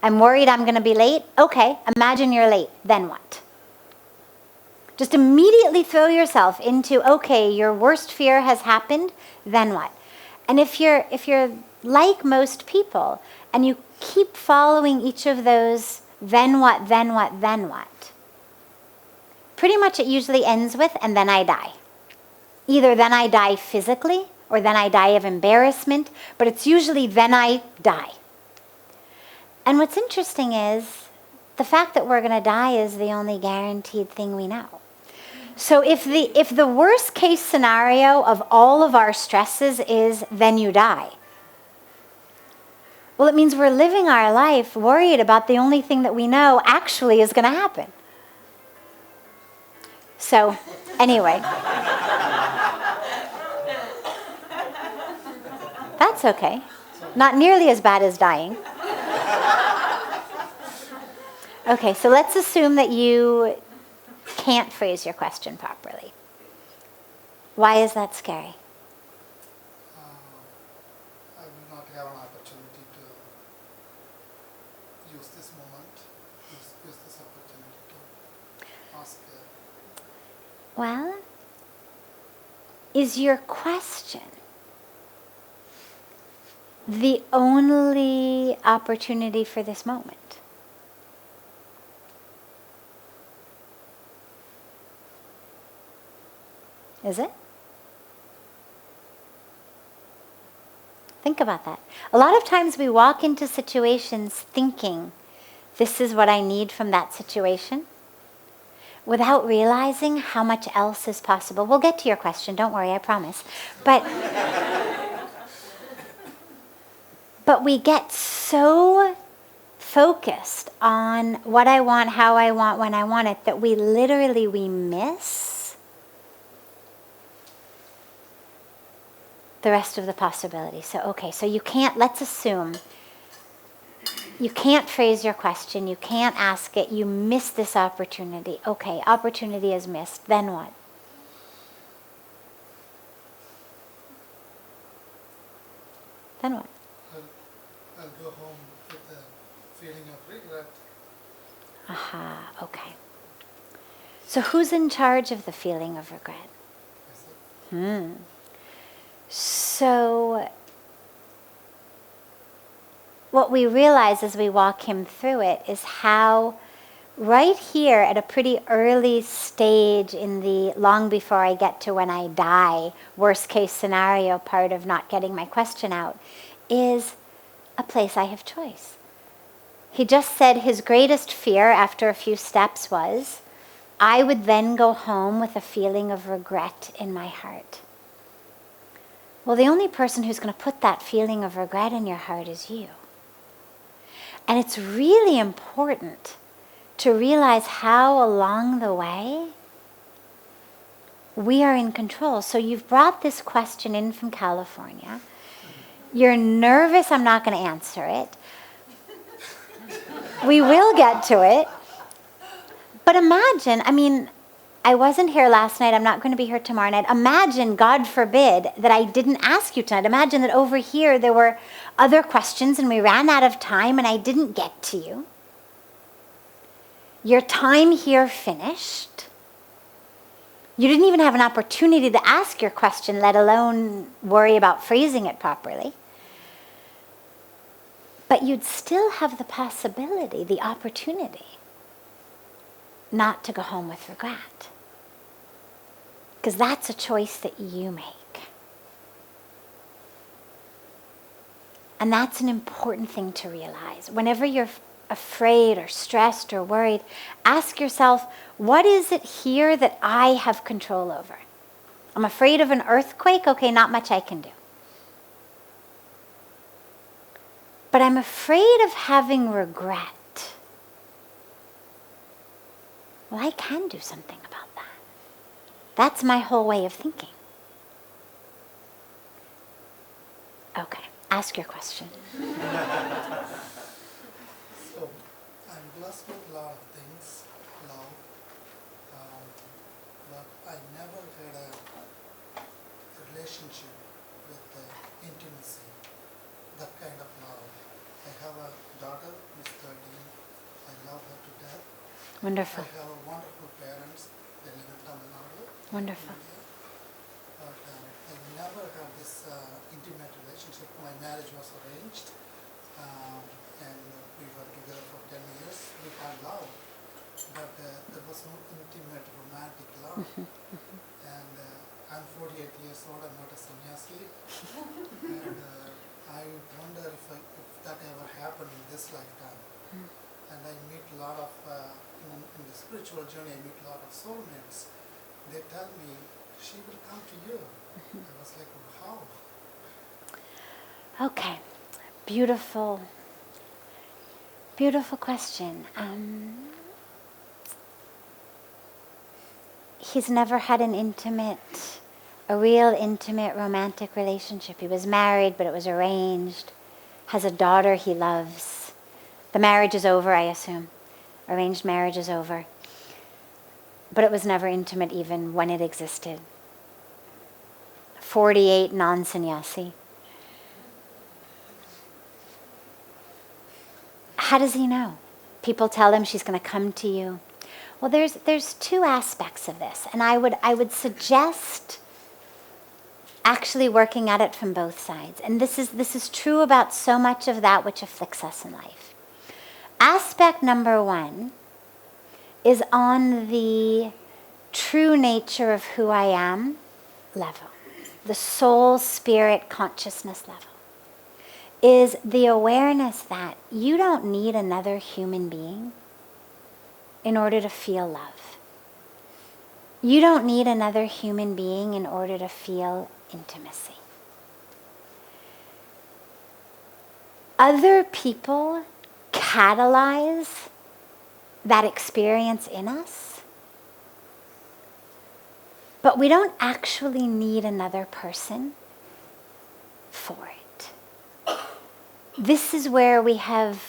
I'm worried I'm going to be late. Okay, imagine you're late. Then what? Just immediately throw yourself into, okay, your worst fear has happened. Then what? And if you're like most people and you keep following each of those, then what, then what, then what? Pretty much it usually ends with, and then I die. Either then I die physically or then I die of embarrassment, but it's usually then I die. And what's interesting is the fact that we're going to die is the only guaranteed thing we know. So if the worst case scenario of all of our stresses is then you die, well, it means we're living our life worried about the only thing that we know actually is going to happen. So, anyway. That's okay. Not nearly as bad as dying. Okay, so let's assume that you can't phrase your question properly. Why is that scary? I will not have an opportunity to use this moment, use this opportunity to ask. Well, is your question the only opportunity for this moment? Is it? Think about that. A lot of times we walk into situations thinking, this is what I need from that situation, without realizing how much else is possible. We'll get to your question, don't worry, I promise. But we get so focused on what I want, how I want, when I want it, that we miss the rest of the possibilities. So, okay, so you can't, let's assume, you can't phrase your question, you can't ask it, you miss this opportunity. Okay, opportunity is missed, then what? Then what? I'll go home with a feeling of regret. Aha, okay. So who's in charge of the feeling of regret? So what we realize as we walk him through it is how right here at a pretty early stage in the long before I get to when I die, worst case scenario part of not getting my question out, is a place I have choice. He just said his greatest fear after a few steps was, I would then go home with a feeling of regret in my heart. Well, the only person who's going to put that feeling of regret in your heart is you. And it's really important to realize how along the way we are in control. So you've brought this question in from California. You're nervous I'm not going to answer it. We will get to it. But imagine, I wasn't here last night, I'm not going to be here tomorrow night. Imagine, God forbid, that I didn't ask you tonight. Imagine that over here there were other questions and we ran out of time and I didn't get to you. Your time here finished. You didn't even have an opportunity to ask your question, let alone worry about phrasing it properly. But you'd still have the possibility, the opportunity, not to go home with regret. Because that's a choice that you make. And that's an important thing to realize. Whenever you're afraid or stressed or worried, ask yourself, what is it here that I have control over? I'm afraid of an earthquake? Okay, not much I can do. But I'm afraid of having regret. Well, I can do something about that. That's my whole way of thinking. Okay, ask your question. blessed with a lot of things, love, but I never had a relationship with intimacy, that kind of love. I have a daughter who's 13. I love her to death. Wonderful. I have wonderful parents. They live in Tamil Nadu. Wonderful. India. But I never had this intimate relationship. My marriage was arranged, and we were together for 10 years. We had love, but there was no intimate, romantic love. And I'm 48 years old. I'm not a sannyasi, and I wonder if that ever happened in this lifetime. And I meet a lot of in the spiritual journey. I meet a lot of soulmates. They tell me she will come to you. I was like, how? Okay, beautiful, beautiful question. He's never had a real intimate romantic relationship. He was married, but it was arranged. Has a daughter he loves. The marriage is over, I assume. Arranged marriage is over. But it was never intimate even when it existed. 48 non-sannyasi. How does he know? People tell him she's going to come to you. Well, there's two aspects of this, and I would suggest actually working at it from both sides. And this is true about so much of that which afflicts us in life. Aspect number one is on the true nature of who I am level, the soul, spirit, consciousness level, is the awareness that you don't need another human being in order to feel love. You don't need another human being in order to feel intimacy. Other people catalyze that experience in us, but we don't actually need another person for it. This is where we have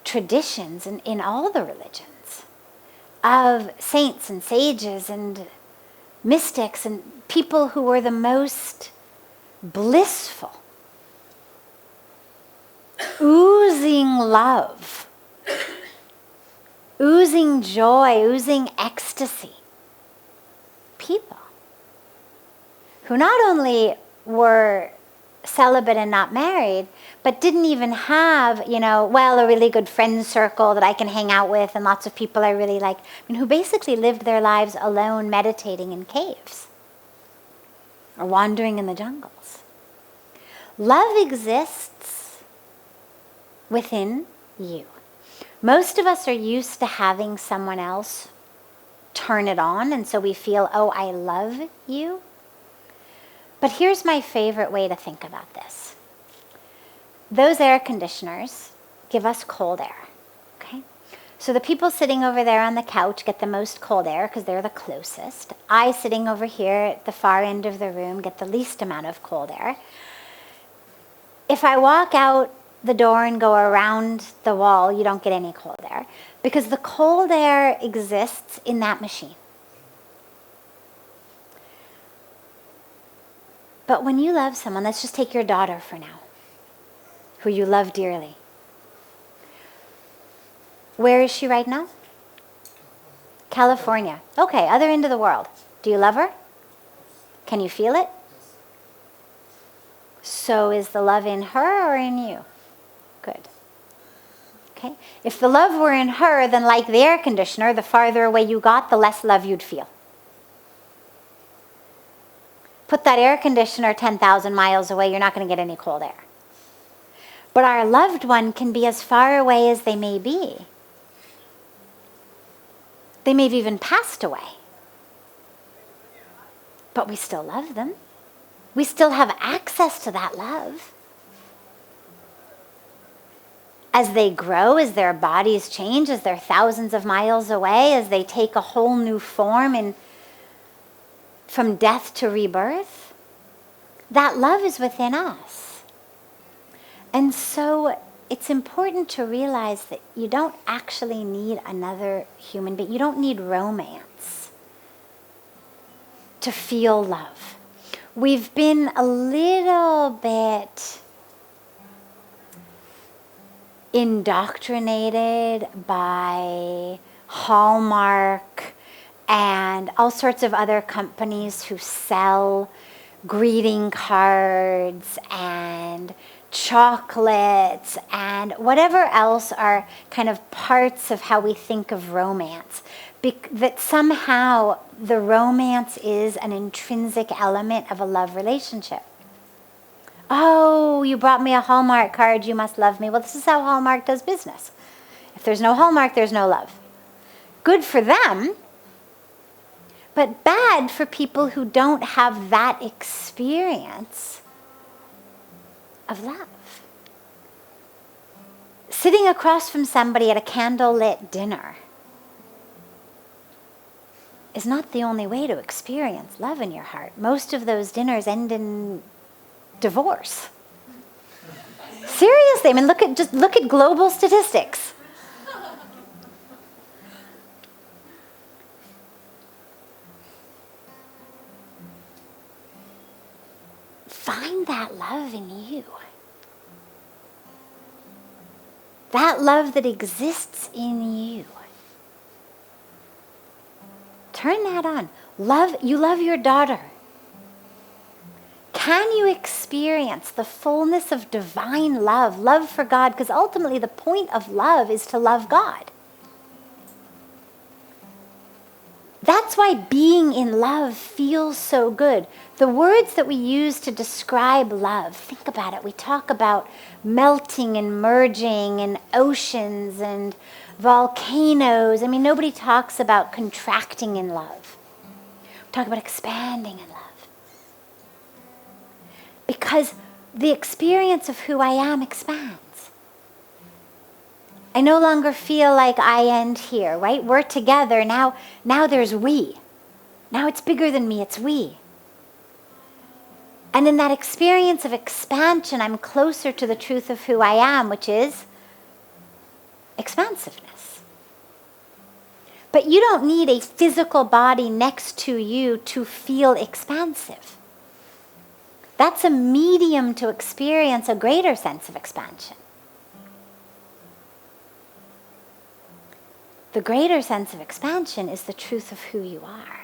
traditions in all the religions of saints and sages and mystics and people who were the most blissful, oozing love, oozing joy, oozing ecstasy. People who not only were celibate and not married, but didn't even have, a really good friend circle that I can hang out with and lots of people I really like, who basically lived their lives alone, meditating in caves or wandering in the jungles. Love exists within you. Most of us are used to having someone else turn it on, and so we feel, oh, I love you. But here's my favorite way to think about this. Those air conditioners give us cold air, okay? So the people sitting over there on the couch get the most cold air because they're the closest. I, sitting over here at the far end of the room, get the least amount of cold air. If I walk out the door and go around the wall, you don't get any cold air because the cold air exists in that machine. But when you love someone, let's just take your daughter for now, who you love dearly. Where is she right now? California. Okay, other end of the world. Do you love her? Can you feel it? So is the love in her or in you? Good. Okay. If the love were in her, then like the air conditioner, the farther away you got, the less love you'd feel. Put that air conditioner 10,000 miles away, you're not going to get any cold air. But our loved one can be as far away as they may be. They may have even passed away. But we still love them. We still have access to that love. As they grow, as their bodies change, as they're thousands of miles away, as they take a whole new form from death to rebirth, that love is within us. And so it's important to realize that you don't actually need another human being. You don't need romance to feel love. We've been a little bit indoctrinated by Hallmark and all sorts of other companies who sell greeting cards and chocolates and whatever else are kind of parts of how we think of romance. That somehow the romance is an intrinsic element of a love relationship. Oh, you brought me a Hallmark card, you must love me. Well, this is how Hallmark does business. If there's no Hallmark, there's no love. Good for them, but bad for people who don't have that experience of love. Sitting across from somebody at a candlelit dinner is not the only way to experience love in your heart. Most of those dinners end in divorce. Seriously, I mean, look at global statistics. Find that love in you. That love that exists in you. Turn that on. You love your daughter. Can you experience the fullness of divine love, love for God? Because ultimately the point of love is to love God. That's why being in love feels so good. The words that we use to describe love, think about it. We talk about melting and merging and oceans and volcanoes. I mean, nobody talks about contracting in love. We talk about expanding in love. Because the experience of who I am expands. I no longer feel like I end here, right? We're together. Now there's we. Now it's bigger than me, it's we. And in that experience of expansion, I'm closer to the truth of who I am, which is expansiveness. But you don't need a physical body next to you to feel expansive. That's a medium to experience a greater sense of expansion. The greater sense of expansion is the truth of who you are.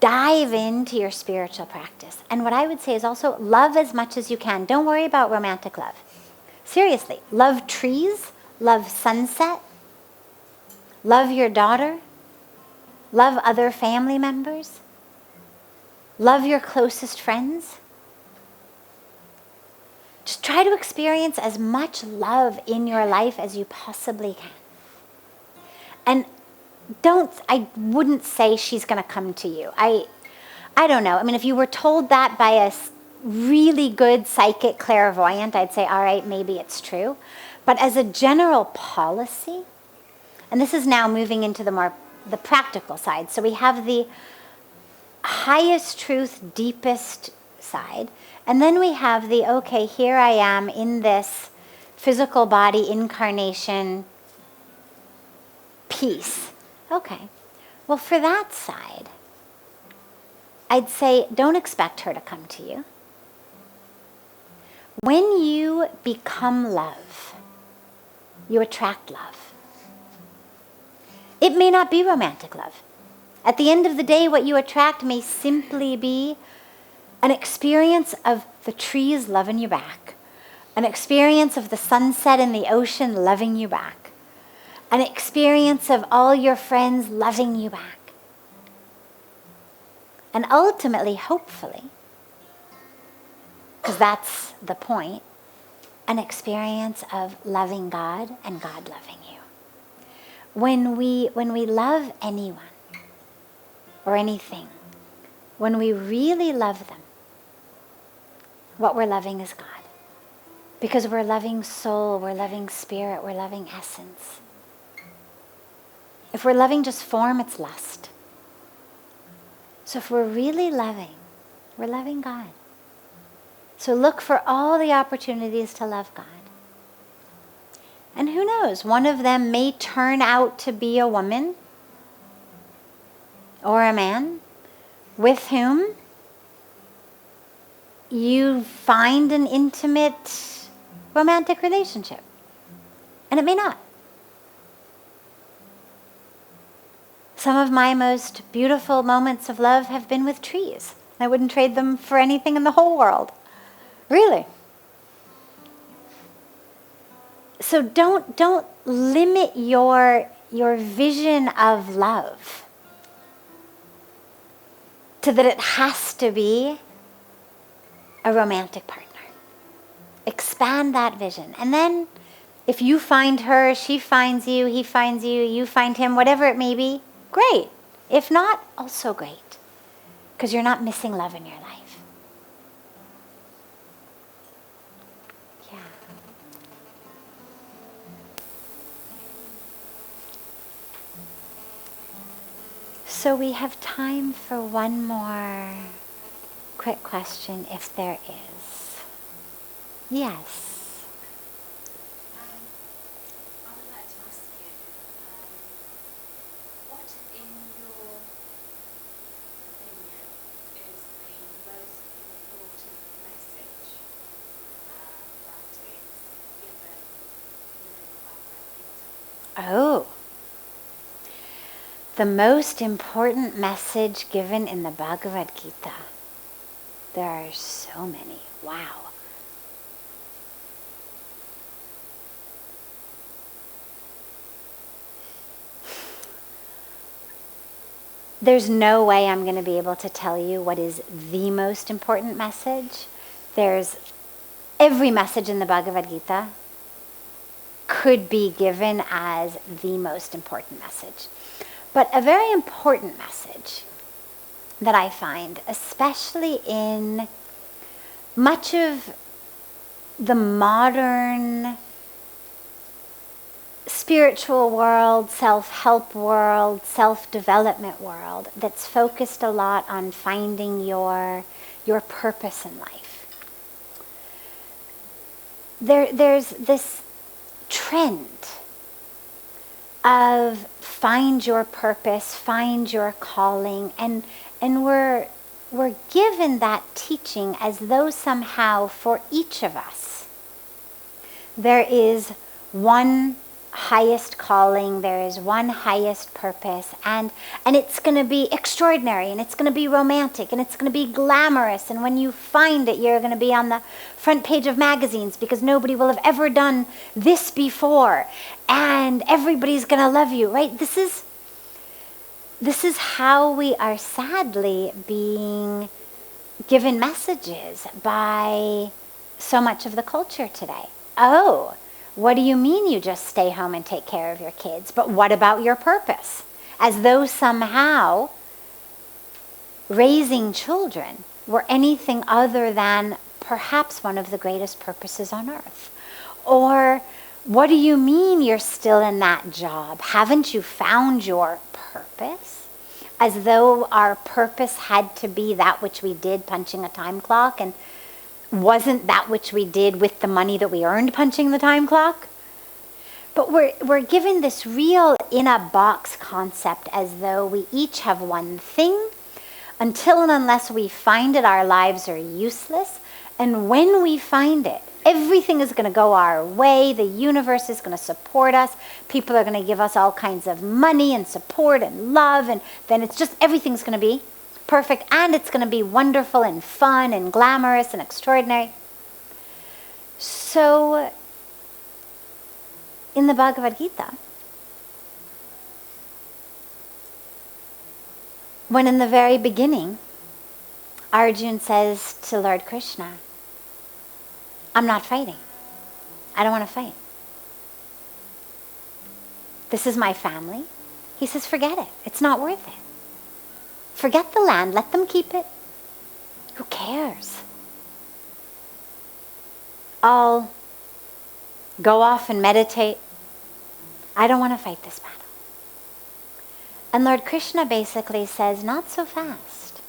Dive into your spiritual practice. And what I would say is also love as much as you can. Don't worry about romantic love. Seriously, love trees, love sunset, love your daughter, love other family members, love your closest friends. Just try to experience as much love in your life as you possibly can. And I wouldn't say she's going to come to you. I don't know. I mean, if you were told that by a really good psychic clairvoyant, I'd say, all right, maybe it's true. But as a general policy, and this is now moving into the practical side. So we have the highest truth, deepest side. And then we have the, okay, here I am in this physical body incarnation piece. Okay. Well, for that side, I'd say don't expect her to come to you. When you become love, you attract love. It may not be romantic love. At the end of the day, what you attract may simply be an experience of the trees loving you back, an experience of the sunset in the ocean loving you back, an experience of all your friends loving you back. And ultimately, hopefully, because that's the point, an experience of loving God and God loving you. When we love anyone or anything, when we really love them, what we're loving is God. Because we're loving soul, we're loving spirit, we're loving essence. If we're loving just form, it's lust. So if we're really loving, we're loving God. So look for all the opportunities to love God. And who knows, one of them may turn out to be a woman or a man with whom you find an intimate romantic relationship. And it may not. Some of my most beautiful moments of love have been with trees. I wouldn't trade them for anything in the whole world. Really. So don't limit your vision of love to that it has to be a romantic partner. Expand that vision. And then if you find her, she finds you, he finds you, you find him, whatever it may be, great. If not, also great. Because you're not missing love in your life. Yeah. So we have time for one more quick question, if there is. Yes. I would like to ask you, what in your opinion is the most important message that is given within the Bhagavad-Gita? Oh. The most important message given in the Bhagavad-Gita. There are so many. Wow. There's no way I'm going to be able to tell you what is the most important message. There's every message in the Bhagavad-Gita could be given as the most important message. But a very important message that I find, especially in much of the modern spiritual world, self-help world, self-development world, that's focused a lot on finding your purpose in life. There's this trend of find your purpose, find your calling, and we're given that teaching as though somehow for each of us there is one highest calling, there is one highest purpose, and it's going to be extraordinary, and it's going to be romantic, and it's going to be glamorous, and when you find it, you're going to be on the front page of magazines because nobody will have ever done this before, and everybody's going to love you, right? This is how we are sadly being given messages by so much of the culture today. Oh, what do you mean you just stay home and take care of your kids? But what about your purpose? As though somehow raising children were anything other than perhaps one of the greatest purposes on earth. Or what do you mean you're still in that job? Haven't you found your purpose? As though our purpose had to be that which we did punching a time clock, and wasn't that which we did with the money that we earned punching the time clock. But we're given this real in-a-box concept as though we each have one thing. Until and unless we find it, our lives are useless. And when we find it, everything is going to go our way. The universe is going to support us. People are going to give us all kinds of money and support and love. And then it's just everything's going to be perfect, and it's going to be wonderful and fun and glamorous and extraordinary. So, in the Bhagavad-Gita, when in the very beginning, Arjuna says to Lord Krishna, I'm not fighting. I don't want to fight. This is my family. He says, forget it. It's not worth it. Forget the land, let them keep it. Who cares? I'll go off and meditate. I don't want to fight this battle. And Lord Krishna basically says, not so fast.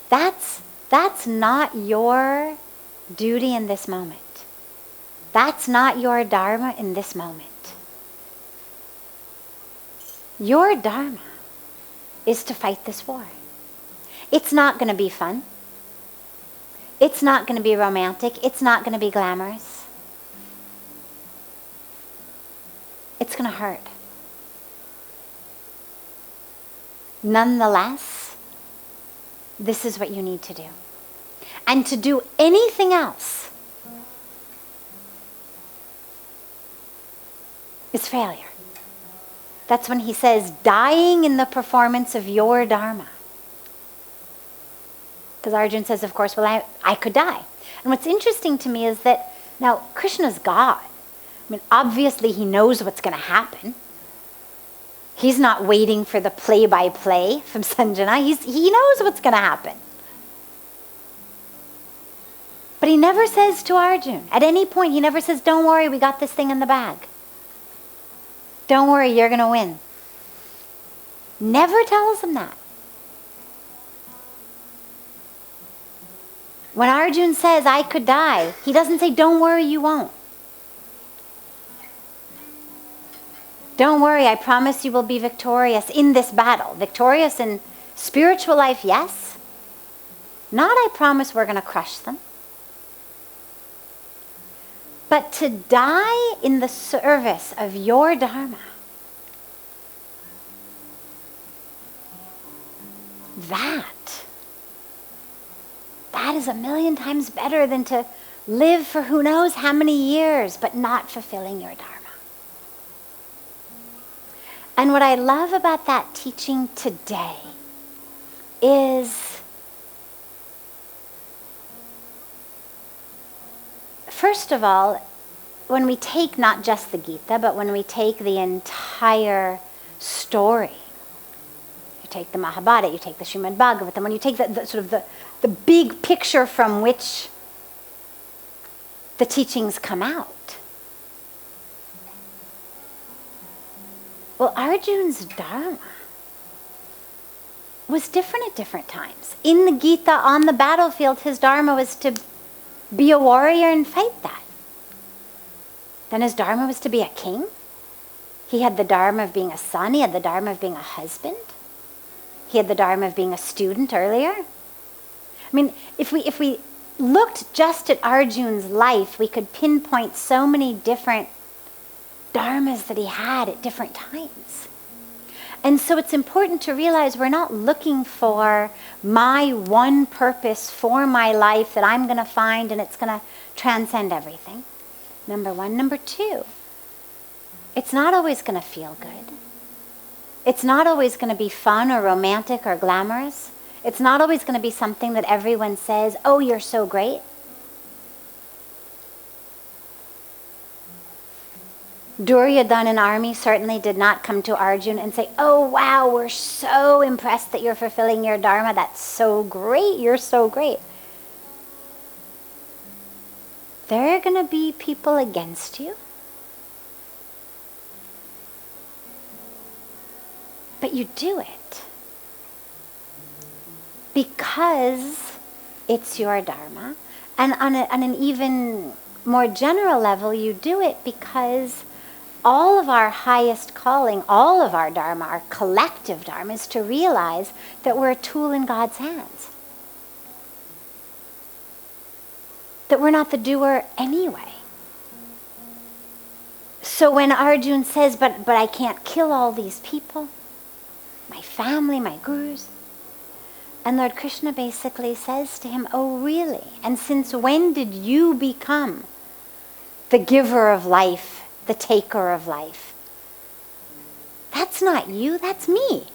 That's That's not your duty in this moment. That's not your dharma in this moment. Your dharma is to fight this war. It's not going to be fun. It's not going to be romantic. It's not going to be glamorous. It's going to hurt. Nonetheless, this is what you need to do. And to do anything else is failure. That's when he says, dying in the performance of your dharma. Because Arjuna says, of course, well, I could die. And what's interesting to me is that, now, Krishna's God. I mean, obviously he knows what's going to happen. He's not waiting for the play-by-play from Sanjana. He knows what's going to happen. But he never says to Arjuna, at any point, he never says, don't worry, we got this thing in the bag. Don't worry, you're going to win. Never tells him that. When Arjuna says, I could die, he doesn't say, don't worry, you won't. Don't worry, I promise you will be victorious in this battle. Victorious in spiritual life, yes. Not, I promise we're going to crush them. But to die in the service of your dharma, that is 1,000,000 times better than to live for who knows how many years, but not fulfilling your dharma. And what I love about that teaching today is, first of all, when we take not just the Gita, but when we take the entire story, you take the Mahabharata, you take the Srimad Bhagavatam, when you take the big picture from which the teachings come out. Well, Arjuna's dharma was different at different times. In the Gita, on the battlefield, his dharma was to be a warrior and fight that. Then his dharma was to be a king. He had the dharma of being a son. He had the dharma of being a husband. He had the dharma of being a student earlier. I mean, if we looked just at Arjuna's life, we could pinpoint so many different dharmas that he had at different times. And so it's important to realize we're not looking for my one purpose for my life that I'm going to find and it's going to transcend everything. Number one. Number two, it's not always going to feel good. It's not always going to be fun or romantic or glamorous. It's not always going to be something that everyone says, oh, you're so great. Duryodhana's army certainly did not come to Arjuna and say, oh, wow, we're so impressed that you're fulfilling your dharma. That's so great. You're so great. There are going to be people against you. But you do it because it's your dharma. And on an even more general level, you do it because all of our highest calling, all of our dharma, our collective dharma, is to realize that we're a tool in God's hands. That we're not the doer anyway. So when Arjuna says, but I can't kill all these people, my family, my gurus, and Lord Krishna basically says to him, oh really? And since when did you become the giver of life, the taker of life? That's not you, that's me.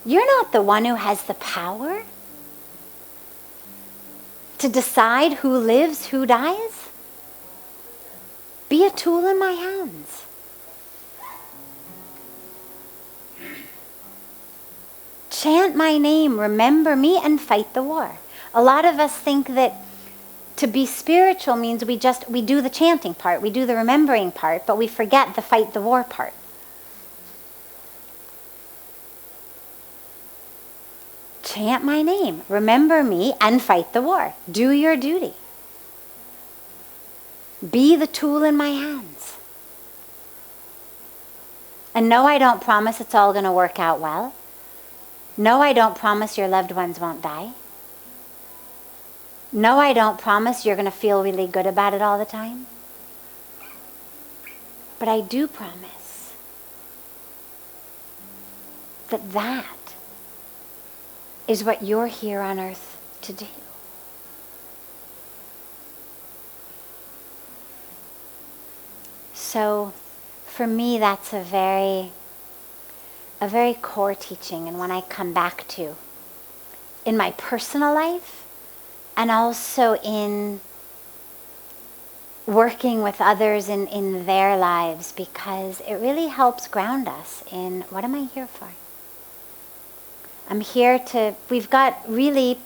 You're not the one who has the power to decide who lives, who dies. Be a tool in my hands. Chant my name, remember me, and fight the war. A lot of us think that to be spiritual means we do the chanting part, we do the remembering part, but we forget the fight the war part. chant my name, remember me, and fight the war. Do your duty. Be the tool in my hands. And no, I don't promise it's all going to work out well. No, I don't promise your loved ones won't die. No, I don't promise you're going to feel really good about it all the time. But I do promise that that is what you're here on earth to do. So for me, that's a very core teaching, and one I come back to in my personal life and also in working with others in their lives, because it really helps ground us in what am I here for? I'm here we've got really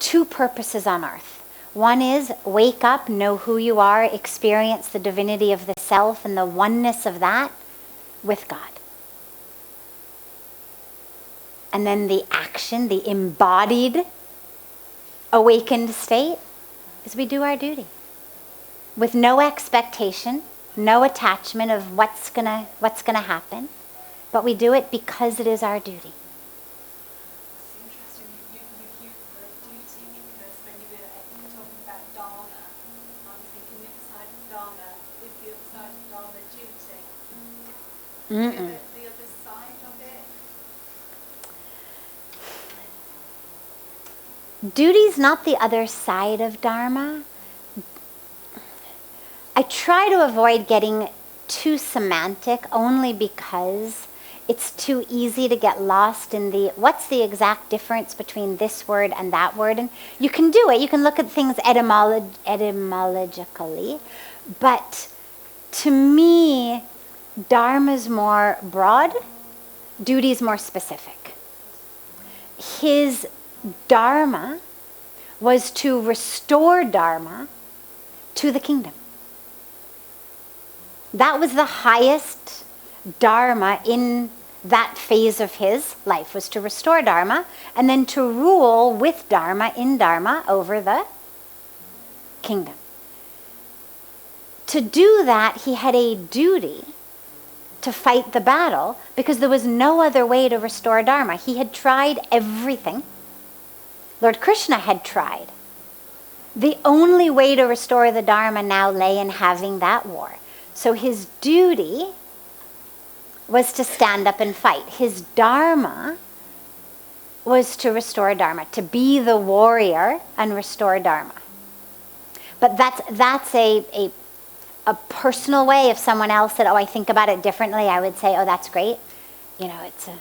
two purposes on earth. One is wake up, know who you are, experience the divinity of the self and the oneness of that with God. And then the action, the embodied, awakened state is we do our duty. With no expectation, no attachment of what's gonna happen, but we do it because it is our duty. It's interesting you use the word duty, because when you were talking about Dharma, I was thinking the other side of Dharma is the other side of Dharma duty. The other side of it. Duty's not the other side of Dharma. I try to avoid getting too semantic only because it's too easy to get lost in what's the exact difference between this word and that word. And you can do it. You can look at things etymologically. But to me, Dharma's more broad, duty's more specific. His Dharma was to restore Dharma to the kingdom. That was the highest Dharma in that phase of his life, was to restore Dharma and then to rule with Dharma, in Dharma, over the kingdom. To do that, he had a duty to fight the battle because there was no other way to restore Dharma. He had tried everything. Lord Krishna had tried. The only way to restore the Dharma now lay in having that war. So his duty was to stand up and fight. His Dharma was to restore Dharma, to be the warrior and restore Dharma. But that's a personal way. If someone else said, oh, I think about it differently, I would say, oh, that's great. It's a...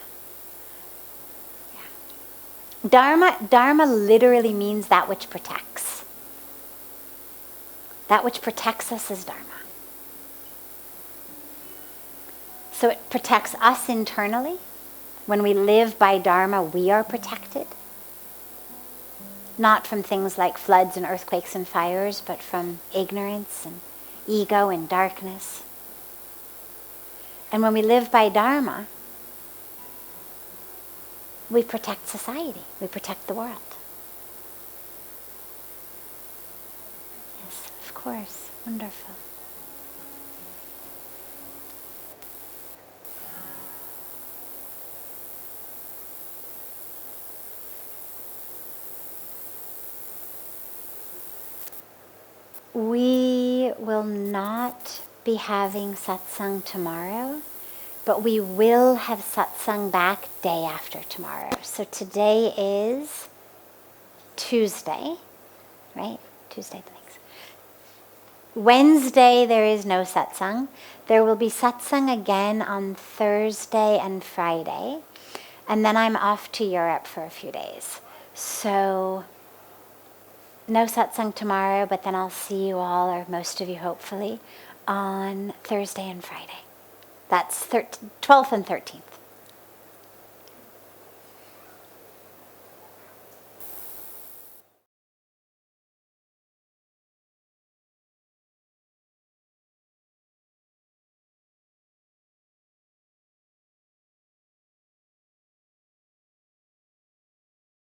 Yeah. Dharma literally means that which protects. That which protects us is Dharma. So it protects us internally. When we live by Dharma, we are protected. Not from things like floods and earthquakes and fires, but from ignorance and ego and darkness. And when we live by Dharma, we protect society. We protect the world. Yes, of course. Wonderful. We will not be having satsang tomorrow, but we will have satsang back day after tomorrow. So today is Tuesday, right? Tuesday, thanks. Wednesday there is no satsang. There will be satsang again on Thursday and Friday. And then I'm off to Europe for a few days. So no satsang tomorrow, but then I'll see you all, or most of you hopefully, on Thursday and Friday. That's 12th and 13th.